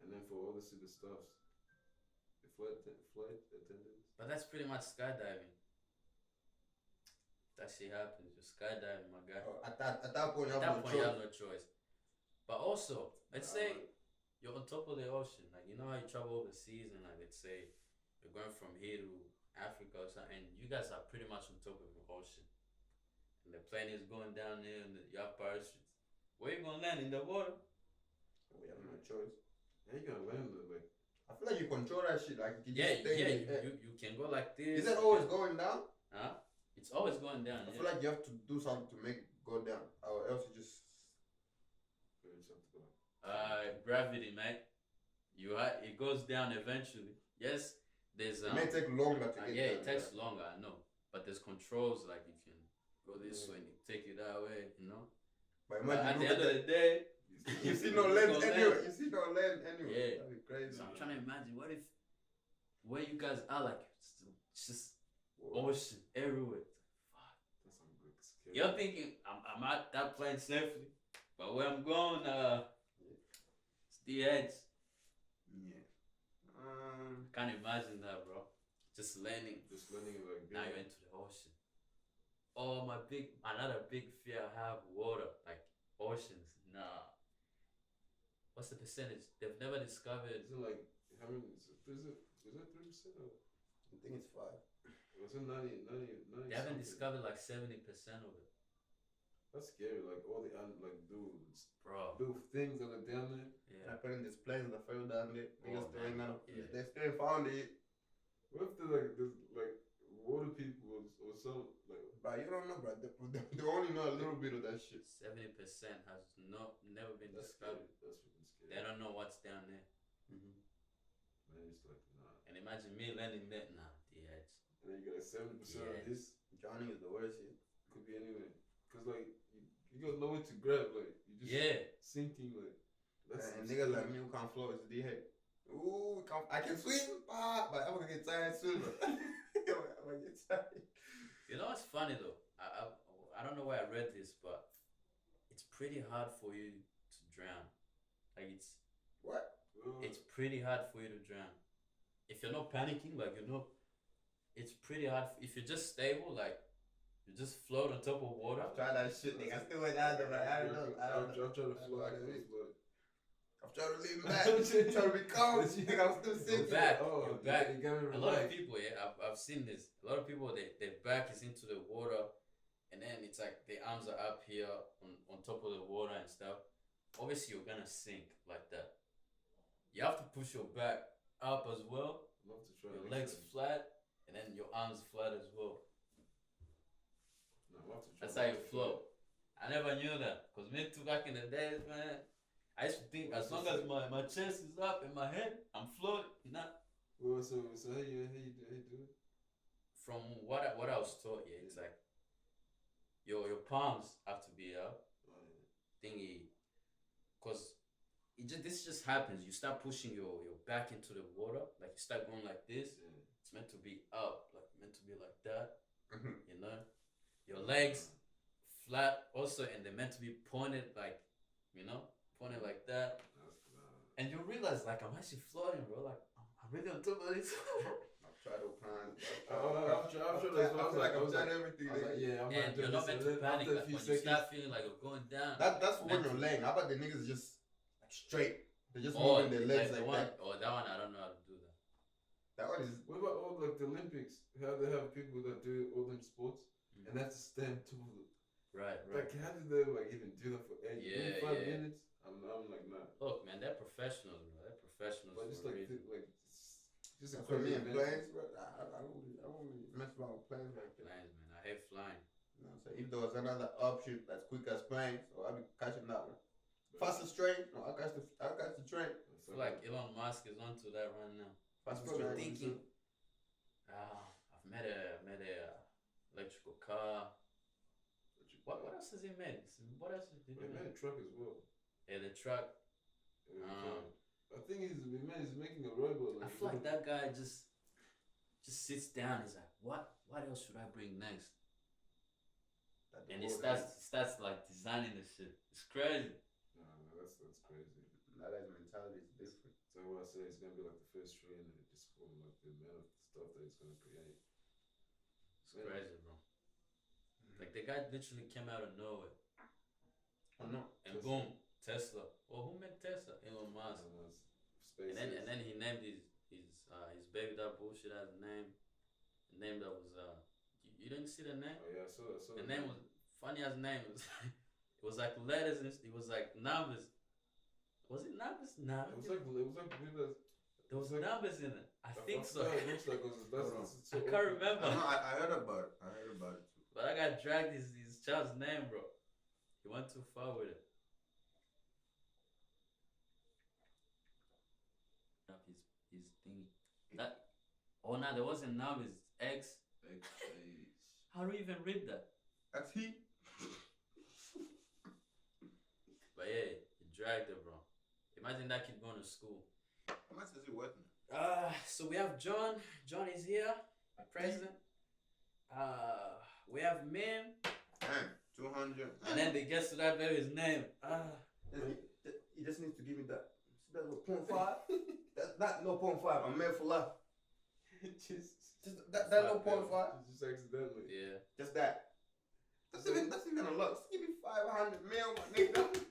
And then for obviously the stuffs, the flight attendants. But that's pretty much skydiving. That shit happens. You're skydiving, my guy. At that point, you At have that no point, you choice. have no choice. But also, let's say you're on top of the ocean. Like, you know how you travel overseas and, like, let's say you're going from here to Africa or something, and you guys are pretty much on top of the ocean. And the plane is going down there and you have parachutes. Where you gonna land? In the water? We have no choice. And you can land like. I feel like you control that shit. Like you Yeah, just stay yeah. in the air. You can go like this. Is it always going down? Huh? It's always going down. I Yeah. feel like you have to do something to make it go down, or else you just. Gravity, mate. It goes down eventually. Yes, there's It may take longer to get yeah, down. it takes longer, I know. But there's controls, like you can go this way and you take it that way, you know. But But imagine at the look end of at the day, that. You see no you land go anywhere. land. You see no land anywhere. Yeah. That'd be crazy. So I'm trying to imagine what if where you guys are, like it's just ocean everywhere. Fuck. That's some good skill. You're thinking I'm at that plane safely, but where I'm going, it's the edge. Yeah. Can't imagine that, bro. Just landing. Just landing like. Now you're into the ocean. Oh, another big fear I have, water, like oceans. Nah. What's the percentage? They've never discovered. Is it like how many? Is it 3% or? I think it's 5. Was it 90? They haven't discovered like 70% of it, That's scary. Like all the dudes, bro. do things that are down there. Yeah. Apparently, there's planes that fell down there. Niggas Oh, still ain't man. gonna. Yeah. They still found it. What if there's water people or some like? But you don't know, bro. They only know a little bit of that shit. 70% has never been That's discovered. scary. That's freaking scary. They don't know what's down there. Man, it's like nah. And imagine me landing there. Nah, the edge. And then you got 70% Yeah. of this Drowning is the worst shit. could be anywhere. Cause like you got nowhere to grab. Like you just sinking. Like that's And niggas like me who can't float is D-head. Ooh, I can swim, but I'm gonna get tired soon. I'm gonna get tired. You know what's funny though? I don't know where I read this, but it's pretty hard for you to drown. Like What? it's pretty hard for you to drown. If you're not panicking, like it's pretty hard. If you're just stable, like you just float on top of water. I've tried that shit, nigga. I still went out there, like, I don't know. I'm trying to I don't know fly. what it is. But I'm trying to lean back. I'm trying to be calm. Nigga, I'm still sitting. You're back. Oh, You're back. You got me A lot of relaxed. people, I've seen this. A lot of people, their back is into the water, and then it's like their arms are up here on top of the water and stuff. Obviously, you're gonna sink like that. You have to push your back up as well. I'd love to try Your next legs time. flat, and then your arms flat as well. No, I'd love to try. That's how you float. I never knew that, cause me too back in the days, man. I used to think as long as my chest is up and my head, I'm floating. Nah. Well, so how you do it? From what I was taught, yeah, it's like your palms have to be up. Oh, yeah. Thingy, cause this just happens. You start pushing your back into the water, like you start going like this. Yeah. It's meant to be up, like meant to be like that. Mhm. You know, your legs flat also, and they're meant to be pointed like, you know, pointed like that. And you realize like I'm actually floating, bro. Like I'm really on top of this. I've tried all kinds. I've tried as well. I was like, I I've was done like, everything. I was like, yeah, I'm And not doing you're not this. meant And to then panic. after a Like few when you seconds, start feeling like you're going down. That's for when meant you're to- laying. How about the niggas just like straight? They're just Oh, moving their legs the like one, that. oh, that one I don't know how to do that. That one is. what about all like the Olympics? How they have people that do all them sports Mm. and they have to stand tall. Right. Like, how do they like even do that for 8 Yeah, 5 yeah. minutes? I'm like, nah. Look, man, they're professionals, bro. They're professionals. But just for a like, reason. just a For me crazy and event. planes, bro, I don't really mess around with planes like that. Planes, man. I hate flying. You know what I'm saying? If there was another option that's quick as planes, so I'll be catching that one. Fastest train, no, I'll catch the train. I feel like Elon Musk is onto that right now. Fastest Probably train. thinking, I've made a electrical car. What else has he made? What else did he He made make? a truck as well. Yeah, the truck. I think he's making a robot. I feel like that guy just sits down. He's like, what else should I bring next? And he starts like designing the shit. It's crazy. No, that's crazy. That guy's mentality is different. So what I say, it's gonna be like the first train and just from like the amount of stuff that it's gonna create. It's crazy, bro. Like the guy literally came out of nowhere. Oh no. And boom, Tesla. Well, who made Tesla? Elon Musk. Space. And then he named his baby that bullshit as a name. The name that was you didn't see the name? Oh yeah, I saw The name was funny as name. It was like letters and it was like numbers. Was it numbers? Nah. It was like there was numbers in it. I think so. It looks like I can't remember. I heard about it. Too. But I got dragged his child's name, bro. He went too far with it. Up his thingy. That no, there wasn't numbers. X. How do you even read that? That's he. But yeah, he dragged it, bro. Imagine that kid going to school. How much is it worth now? So we have John. John is here, president. We have Mim. Damn, 200. And then they guess to that baby's name. He just needs to give me that. That little 0.5. That's not no 0.5. I'm made for life. just That little 0.5. just accidentally. Yeah. Just that. That's even a lot. Just give me 500 mil, my nigga.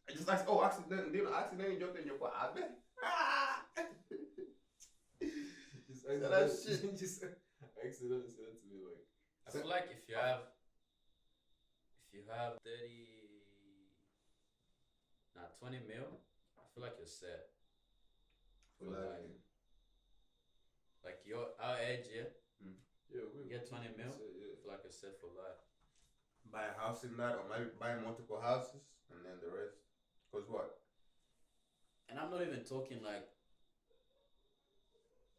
I just accidentally jumped in your pot. I bet. Just that shit. Just accidentally said it to me like. I feel like if you have 20 mil, I feel like you're set. For life. Like our age, yeah. Yeah, we get 20 mil. That's it, I feel like you're set for life. Buy a house in that, or maybe buy multiple houses, and then the rest. Cause what? And I'm not even talking like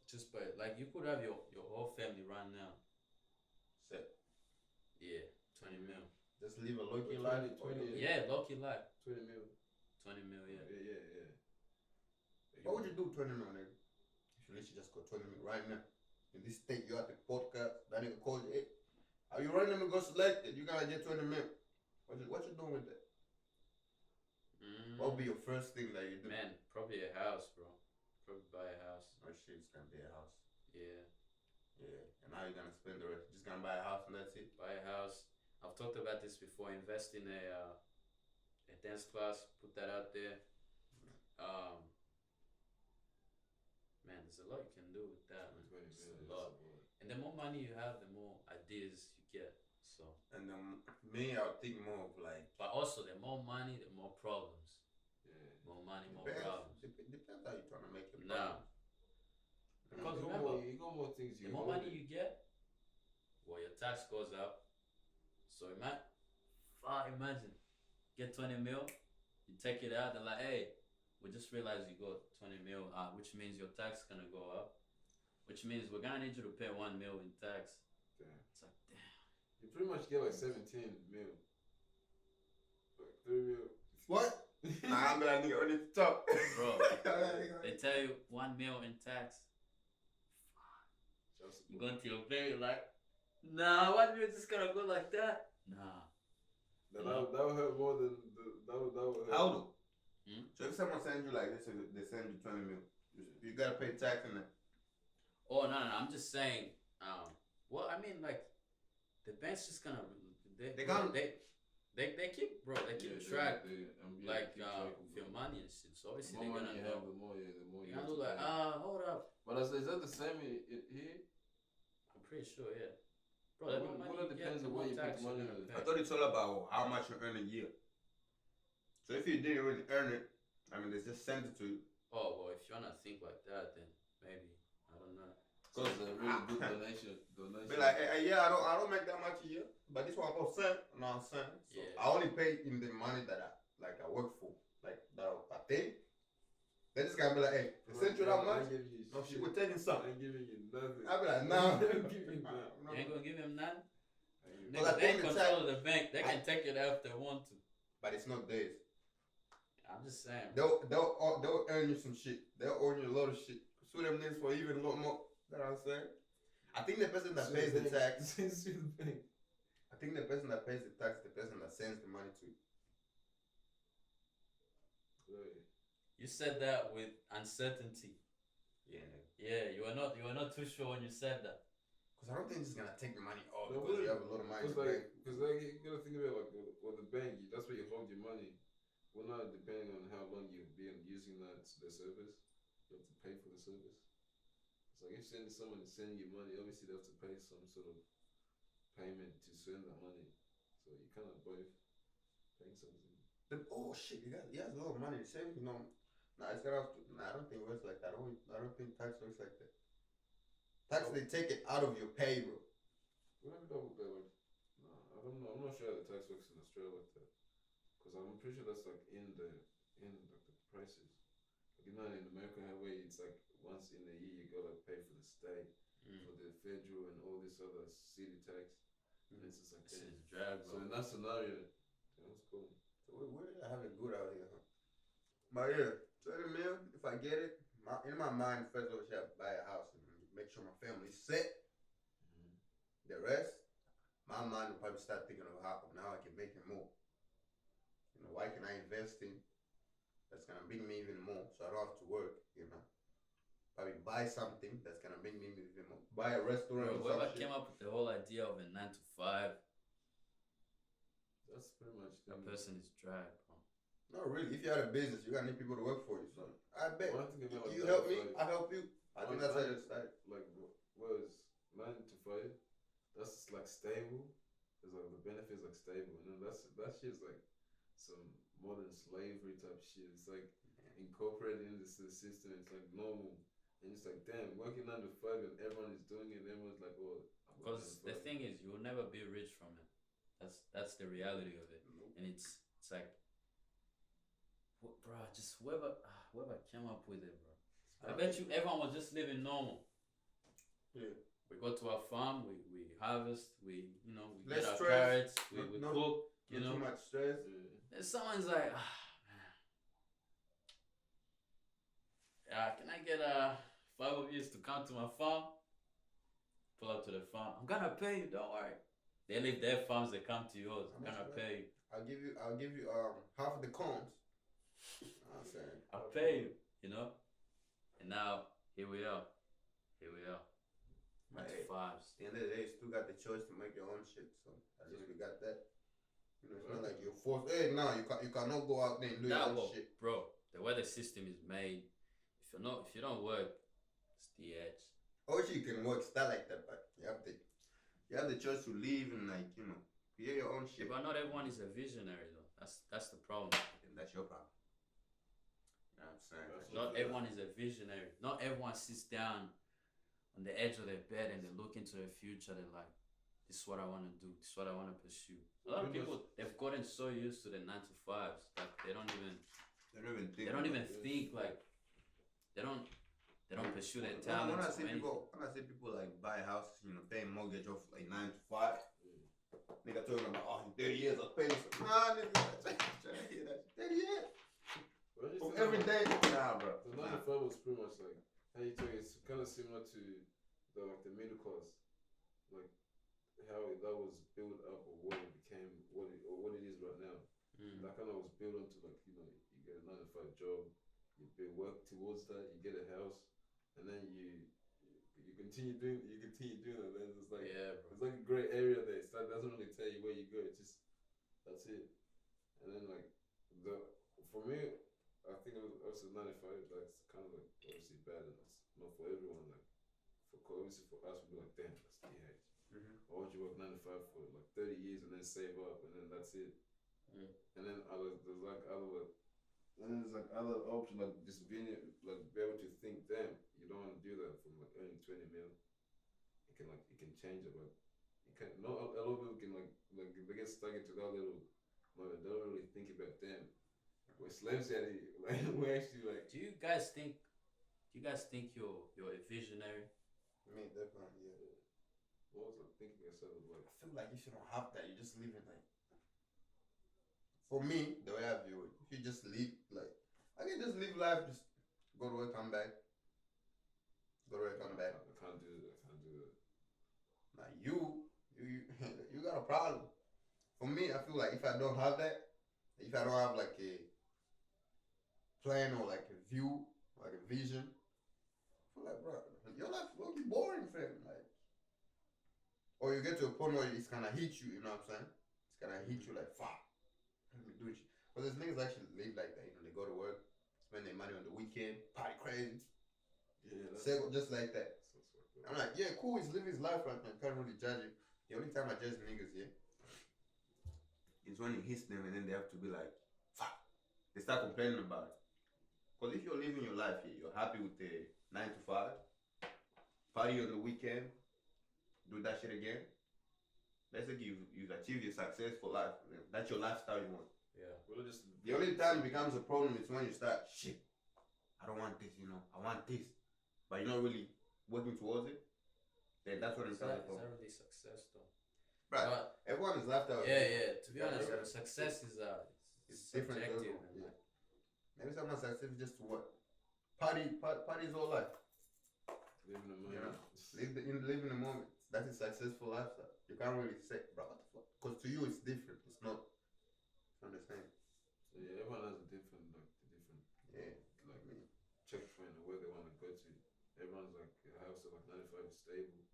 just by like you could have your whole family right now. Set. Yeah, 20 mil. Just live a low-key 20, life. 20. Yeah, low-key life. 20 mil. 20 mil, yeah. Yeah. What would you do 20 mil, nigga? If you literally just go 20 mil right now. In this state, you at the podcast, that nigga called you, hey, are you running to go selected? You gotta get 20 mil. What you doing with that? What would be your first thing that you do? Man, probably a house, bro. Probably buy a house. Oh shit, it's gonna be a house. Yeah. And how you gonna spend the rest? Just gonna buy a house and that's it? Buy a house. I've talked about this before. Invest in a a dance class, put that out there. Man, there's a lot you can do with that, man. 20 It's million, a lot. And the more money you have, the more ideas you get. So. And me, I'll think more of like. But also, the more money, the more problems. Yeah. More money, more Depends. problems. Depends how you're trying to make it. Nah. Because remember, you got more things. the more money you get, well, your tax goes up. So imagine, get 20 mil, you take it out, they're like, hey, we just realized you got 20 mil, which means your tax is gonna go up, which means we're gonna need you to pay 1 mil in tax. Damn. It's like, damn. You pretty much get like 17 mil. Like 3 mil. What? Nah, I'm gonna nigga on the top. Bro, they tell you 1 mil in tax. You go into your bank, like, nah, 1 mil just gonna go like that? Nah. That would hurt more than that would hurt. How do? So if someone sends you like this, they send you 20 mil, you gotta pay tax in it. Oh no, I'm just saying. Well, I mean, like, the bank's just gonna they keep track of your money and shit. So obviously they're gonna know. The more you They're have gonna do to like, pay. hold up. But is that the same here? I'm pretty sure, yeah. Bro, the more money you get, depends the on more where you tax put money. you're gonna I pay. thought it's all about how much you earn a year. So if you didn't really earn it, I mean, they just send it to you. Oh well, if you wanna think like that, then maybe I don't know. Because a really good donation. Be like, hey, yeah, I don't make that much a year, but this one I send. No, I'm saying. So Yeah. I only pay in the money that I work for, like that I pay. They just gotta be like, hey, they sent you that much. No shit, we're taking some. I ain't giving you nothing. I be like, nah. I ain't giving you nothing. You ain't gonna give him none? Well, I Nigga, they think the control the bank. They can take it out if they want to. But it's not theirs. I'm just saying. They'll earn you some shit. They'll earn you a lot of shit. Sue them niggas for even a lot more. You know what I'm saying? I think the person that pays the tax. I think the person that pays the tax, the person that sends the money to you. You said that with uncertainty. Yeah. Yeah, you were not too sure when you said that. Because I don't think it's gonna take the money off No, because you have a lot of money. Because like you gotta think about like with the bank, that's where you hold your money. We're not depending on how long you've been using the service. You have to pay for the service. It's like if someone is sending you money, obviously they have to pay some sort of payment to send that money. So you kind of both paying something. Oh shit, he has a lot of money. Saving, you know. Nah, it's gonna have to. Nah, I don't think it works like that. I don't think tax works like that. Tax, they take it out of your pay, bro. What have you done with that? Like, nah, I don't know. I'm not sure how the tax works in Australia like that. Because I'm pretty sure that's like in the prices. Like, you know, in America, how way it's like once in a year you gotta pay for the state, for the federal and all this other city tax. And it's just like This that. is drag, So bro. in that scenario, that's cool. So we're having good out here, huh? But yeah, 20 mil, if I get it, in my mind, first of all, I should buy a house and make sure my family's set. The rest, my mind will probably start thinking of how now I can make it more. You know, why can I invest in that's gonna bring me even more so I don't have to work, you know? Probably buy something that's gonna bring me even more. Buy a restaurant. Bro, whoever came up with the whole idea of a 9 to 5, That's pretty much that person is drag, bro. No, really. If you had a business, you're gonna need people to work for you. So I bet Well, I think about you like help me, 9 to 5. I help you. I think that's how it started. Like, what is 9 to 5? That's like stable. There's like the benefits like stable, and then that shit's like some modern slavery type shit. It's like incorporated into the system. It's like normal, and it's like damn, working 9 to 5 and everyone is doing it. And everyone's like, oh. Because the thing is, you will never be rich from it. That's the reality of it, and it's like, bro, just whoever came up with it, bro. I bet you everyone was just living normal. Yeah. We go to our farm, we harvest, we Less get our stress, carrots, we cook, you know. Too much stress. And someone's like, man, can I get 5 of you to come to my farm? Pull up to the farm. I'm gonna pay you, don't worry. They leave their farms, they come to yours. I'm gonna pay you. I'll give you half of the cones. I'm saying. I'll pay you, you know? And now here we are. 9 to 5s. At the end of the day, you still got the choice to make your own shit. So at least we got that. You know, it's not like you're forced. Hey, no, you cannot go out there and do your own shit, bro. The way the system is made, if you don't work, it's the edge. Obviously, you can work style like that, but you have the choice to leave and like create your own shit. Yeah, but not everyone is a visionary though. That's the problem. And that's your problem. You know what I'm saying? Not everyone is a visionary. Not everyone sits down on the edge of their bed and they look into the future. They're like, this is what I want to do. This is what I want to pursue. A lot of people, they've gotten so used to the 9 to 5s that they don't even think like they don't pursue their talent. When I see people like buy houses, paying mortgage off like 9 to 5, nigga talking about 30 years of paying. Nah, nigga, trying to hear that. 30 years. From every day. Nah, bro. The 9 to 5 was pretty much like how you talk. It's kind of similar to the middle class, like how that was built up or what it became, what it is right now. That kind of was built onto like you get a 9 to 5 job, you work towards that, you get a house, and then you continue doing it. And then it's like it's like a great area there. It doesn't really tell you where you go. It's just that's it. And then like for me, I think it was also 9 to 5. That's kind of like obviously bad, and it's not for everyone. Like obviously for us, we'd be like, damn, that's the age. Why would you work 9 to 5 for like 30 years and then save up and then that's it? And then there's other options like just being like be able to think, damn, you don't want to do that from like earning 20 mil. It can change it, but you can not a lot of people can like they get stuck into that little moment. They don't really think about damn. We're slaves at it. Like we're actually like. Do you guys think you're a visionary? Me, definitely, yeah. What was I thinking yourself like? I feel like if you don't have that, you just live in like. For me, the way I view it, if you just live like, I can just live life, just go to work, come back. Go to work, come back. I can't do that. Now you got a problem. For me, I feel like if I don't have that, if I don't have like a plan or like a view, like a vision, I feel like, bro, your life will be boring, fam. Like, or you get to a point where it's gonna hit you. You know what I'm saying? It's gonna hit you like, fuck. Let me do it. Because there's niggas actually live like that. They go to work, spend their money on the weekend, party crazy. Yeah, Just like that. I'm like, yeah, cool. He's living his life right now. Can't really judge him. The only time I judge niggas here is when it hits them and then they have to be like, fuck. They start complaining about it. Because if you're living your life here, you're happy with the 9 to 5, party on the weekend, do that shit again. Basically, you've achieved your successful life. That's your lifestyle you want. Yeah. The only time it becomes a problem is when you start, shit, I don't want this, I want this. But you're not really working towards it. Then that's what it becomes a problem. Is that really success though? Right. Everyone is lifestyle. Yeah. To be honest, success is it's different. subjective. Yeah. Maybe someone's success is just to what? Party's all life. Live in the moment. Live in the moment. That's a successful lifestyle. You can't really say, bro, what the fuck? Because to you it's different. It's not the same. So yeah, everyone has a different checkpoint of where they want to go to. Everyone's like a house of like 95 is stable.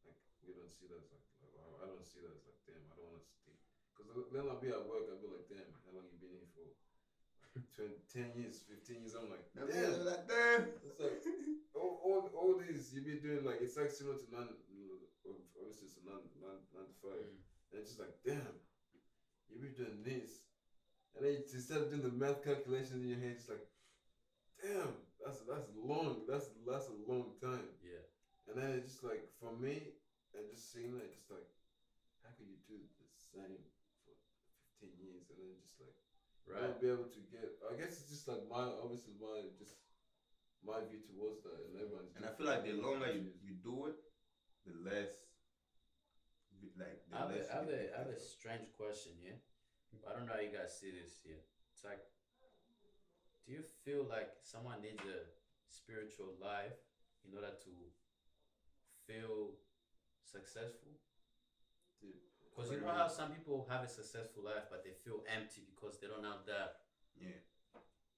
Like we don't see that as like I don't see that as like damn, I don't want to stay. Because then I'll be at work, I'll be like damn, how long you been here for? 10 years, 15 years. I'm like damn. It's like all these you be doing like it's like similar to obviously it's a 9 to 5. And it's just like damn, you be doing this. And then instead of doing the math calculations in your head, it's like, damn, that's long. That's a long time. Yeah. And then it's just like for me, and just seeing that, just like, how can you do the same for 15 years and then just like, not be able to get? I guess it's just like my view towards that, and everyone's. And I feel like the longer you do it, the less. I have a strange question, yeah. I don't know how you guys see this here. It's like, do you feel like someone needs a spiritual life in order to feel successful? Because you know how some people have a successful life, but they feel empty because they don't have that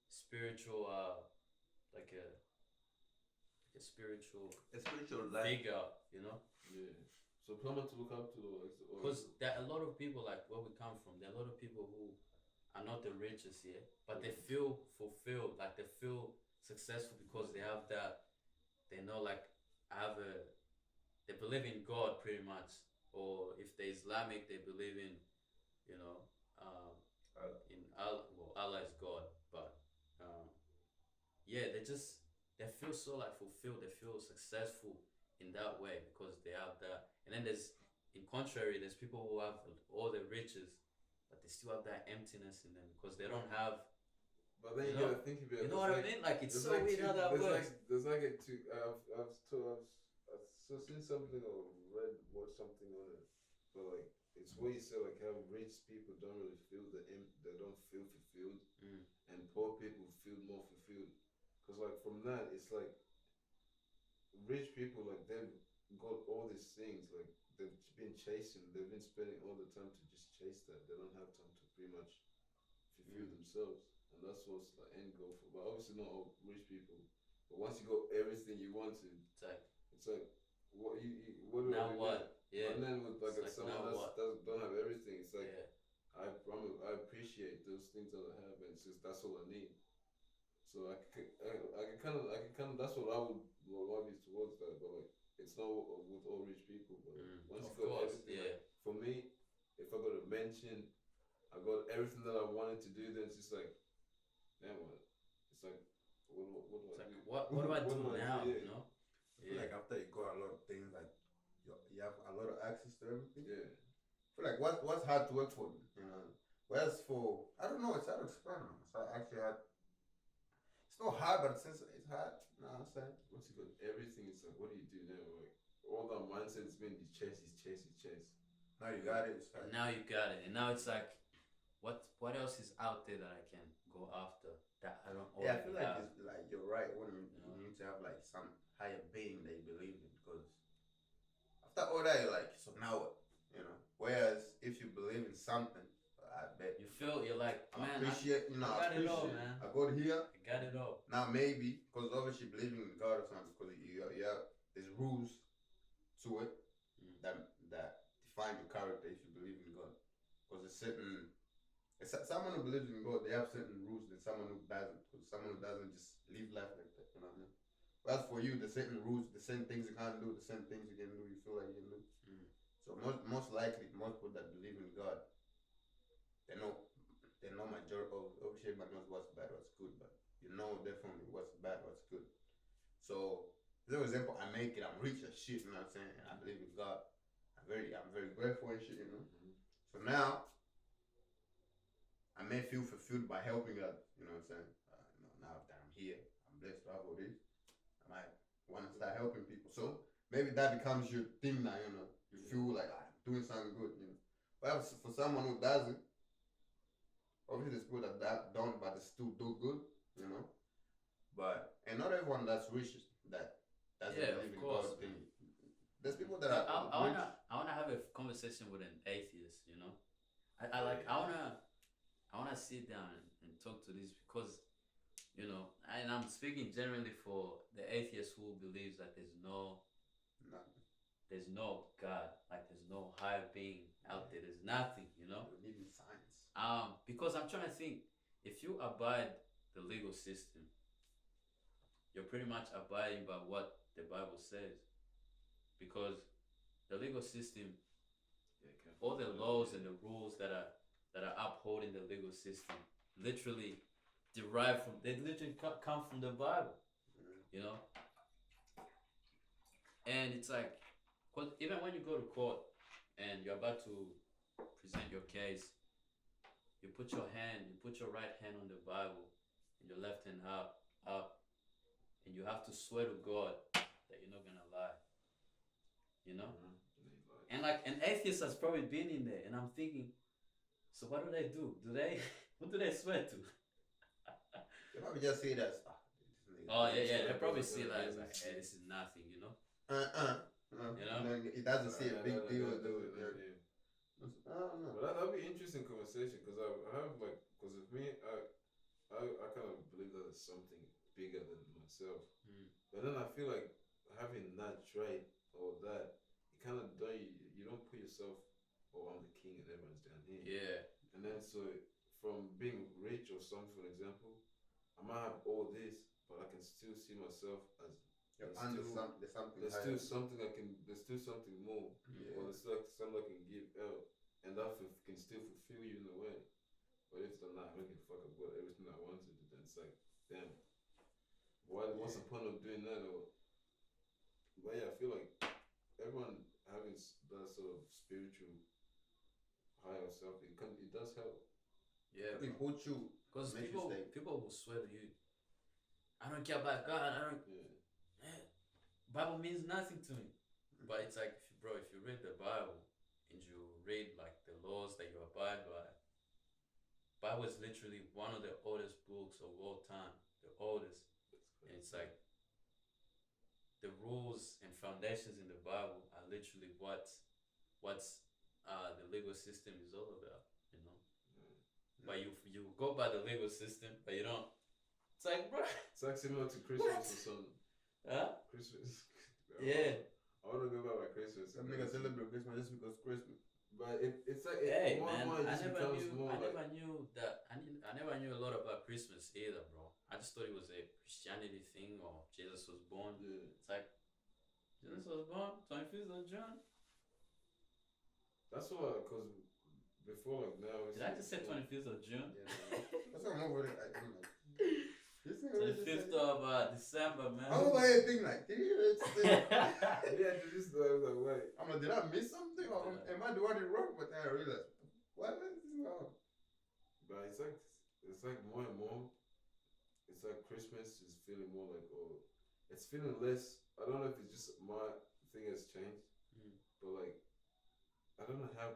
spiritual, like a spiritual life figure, you know? Yeah. So someone to look up to, like, because there are a lot of people like where we come from. There are a lot of people who are not the richest here, but they feel fulfilled, like they feel successful because they have that. They know, like, they believe in God pretty much, or if they're Islamic, they believe in, you know, in Allah. Well, Allah is God, but yeah, they feel so like fulfilled. They feel successful in that way because they have that. And then in contrary, there's people who have all the riches, but they still have that emptiness in them because they don't have. But then you gotta think about it. You know what I mean? Like, it's so weird how that works. There's like a two. I've seen something or watched something on it, but like it's what you say, like how rich people don't really feel they don't feel fulfilled, and poor people feel more fulfilled. Cause like from that, it's like rich people, like they've got all these things, like they've been spending all the time to just chase that. They don't have time to pretty much fulfill themselves. And that's what's the end goal for. But obviously not all rich people. But once you got everything you want to, it's like what do now I do what? now? Yeah. And then with like someone that don't have everything, it's like I appreciate those things that I have, and it's just that's all I need. So I can kind of that's what I would love you towards that. But like it's not with all rich people. But once you got everything, like, for me, if I got a mansion, I got everything that I wanted to do. Then it's just like. Then what? It's like, what do I do? What do I do now? Yeah. You know? I feel like after you got a lot of things, like you have a lot of access to everything. Yeah. I feel like what's hard to work for, you know? Whereas for I don't know, it's hard to explain. So I actually had. It's not hard, but since it's hard, no, I'm saying. Once you got everything, it's like, what do you do now? Like all that mindset has been the chase. Now you got it. And now you got it, and now it's like, what else is out there that I can go after that I don't already I feel like have? it's like you're right. You need to have like some higher being that you believe in, because after all that, you're like, so now what? You know. Whereas if you believe in something, I bet you're like, man, I got it all, man. I got here. I got it all. Now maybe because obviously believing in God or something, because you have there's rules to it that define your character if you believe in God. Because someone who believes in God, they have certain rules than someone who doesn't. Because someone who doesn't just live life like that, you know what I mean? Whereas for you, the certain rules, the same things you can't do, the same things you can do, you feel like you can do. So most likely, most people that believe in God, they know majority of obviously everybody knows what's bad, what's good, but you know definitely what's bad, what's good. So, for example, I make it, I'm rich as shit, you know what I'm saying? And I believe in God. I'm very grateful and shit, you know? So now, I may feel fulfilled by helping others, you know what I'm saying? Now that I'm here, I'm blessed to have all this, I might want to start helping people. So maybe that becomes your thing now, you know? You feel like I'm doing something good, you know? But for someone who doesn't, obviously there's people that don't, but they still do good, you know? And not everyone that's rich that doesn't believe in God. There's people that are rich. I wanna have a conversation with an atheist, you know? I wanna sit down and talk to this because, you know, and I'm speaking generally for the atheist who believes that there's no God, like there's no higher being out there. There's nothing, you know. We need science. Because I'm trying to think, if you abide the legal system, you're pretty much abiding by what the Bible says, because the legal system, all the laws and the rules that are upholding the legal system literally come from the Bible, you know. And it's like, cause even when you go to court and you're about to present your case, you put your right hand on the Bible and your left hand up, and you have to swear to God that you're not gonna lie, you know. And like an atheist has probably been in there, and I'm thinking, so what do? What do they swear to? They probably just say that stuff. Oh yeah, they probably see that as like, hey, this is nothing, you know. You know, it doesn't say a big deal. I don't know. But that'll be an interesting conversation because I have like, because of me, I kind of believe that there's something bigger than myself. But then I feel like having that trait or that, it kind of yourself, oh, I'm the king and everyone's down here. Yeah. And then so from being rich or something, for example, I might have all this, but I can still see myself as There's there's something still higher. something I can. There's still something more, Yeah. or there's still something I can give out, and that can still fulfill you in a way. But if it's not, I don't give a fuck. I've got everything I wanted, then it's like, damn. What's the point of doing that? Or, but yeah, I feel like everyone having that sort of spiritual higher self, it does help. Yeah. It puts you. Because makes you people will swear to you, I don't care about God. I don't. Yeah. Bible means nothing to me. But it's like, bro, if you read the Bible and you read like the laws that you abide by, Bible is literally one of the oldest books of all time, the oldest. And it's like the rules and foundations in the Bible are literally what's the legal system is all about, you know. But you go by the legal system, but you don't. It's like, bro. It's like similar to Christmas or something. Huh? Christmas. Yeah. I want to go by my Christmas. Some niggas celebrate Christmas just because Christmas. But it's like Hey more man, and more it I just never becomes knew. more I like, never knew that. I never knew a lot about Christmas either, bro. I just thought it was a Christianity thing or Jesus was born. yeah. It's like Jesus was born 25th of June. That's why, because before like now. Did I just say 25th of June? Yeah, that's what I'm over there. I'm like, this thing 25th of December, man. I'm over here thinking like, did you really say? Yeah, this I was like, wait. I'm like, did I miss something? Or am I doing it wrong? But then I realized, what is this wrong? But it's like more and more. It's like Christmas is feeling more like, oh, it's feeling less. I don't know if it's just my thing has changed, but like, I don't know how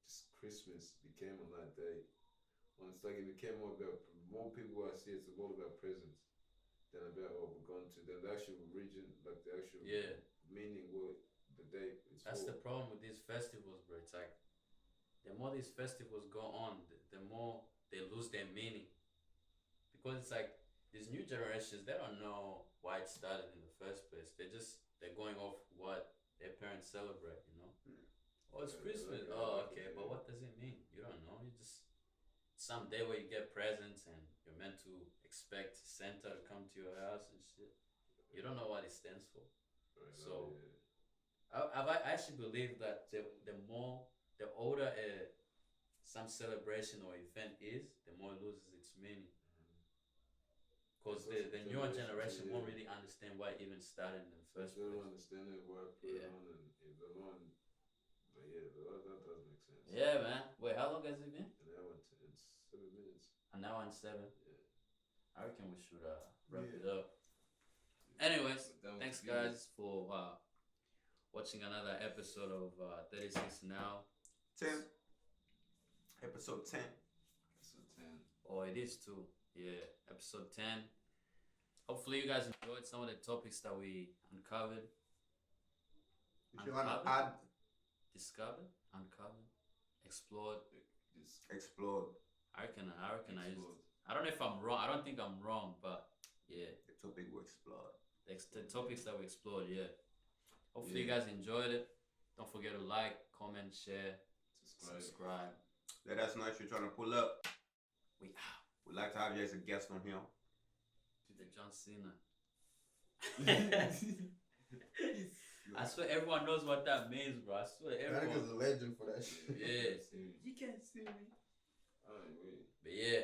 just Christmas became on that day. When it's like it became more about more people I see, it's more about presents than about what we're going to. Then the actual region, like the actual meaning, what the date is. That's for. the problem with these festivals, bro. It's like the more these festivals go on, the more they lose their meaning. Because it's like these new generations, they don't know why it started in the first place. They're going off what their parents celebrate, you know. Oh, it's Christmas. Oh, okay, but what does it mean? You don't know. You just some day where you get presents and you're meant to expect Santa to come to your house and shit. You don't know what it stands for. Right, So I actually believe that the older some celebration or event is, the more it loses its meaning. Because the newer generation won't really understand why it even started in the first place. They don't understand it, why I put it on, and if the one. But yeah, that does make sense. Yeah, man. Wait, how long has it been? An hour and 7 minutes. An hour and 7. Yeah. I reckon we should wrap it up. Anyways, thanks guys for watching another episode of 36 Now. 10. Episode 10. Episode 10. Oh, it is too. Yeah, episode 10. Hopefully you guys enjoyed some of the topics that we uncovered. If you want to add, discovered, uncovered, explored, explode. I reckon I don't know if I'm wrong. I don't think I'm wrong, but yeah. The topic will explode. The topics that we explored, yeah. Hopefully you guys enjoyed it. Don't forget to like, comment, share, subscribe. Let us know if you're trying to pull up. We out. We'd like to have you as a guest on here. To the John Cena. I swear everyone knows what that means, bro. I swear everyone. That nigga's a legend for that shit. Yes. You can't see me. Alright, wait. But yeah.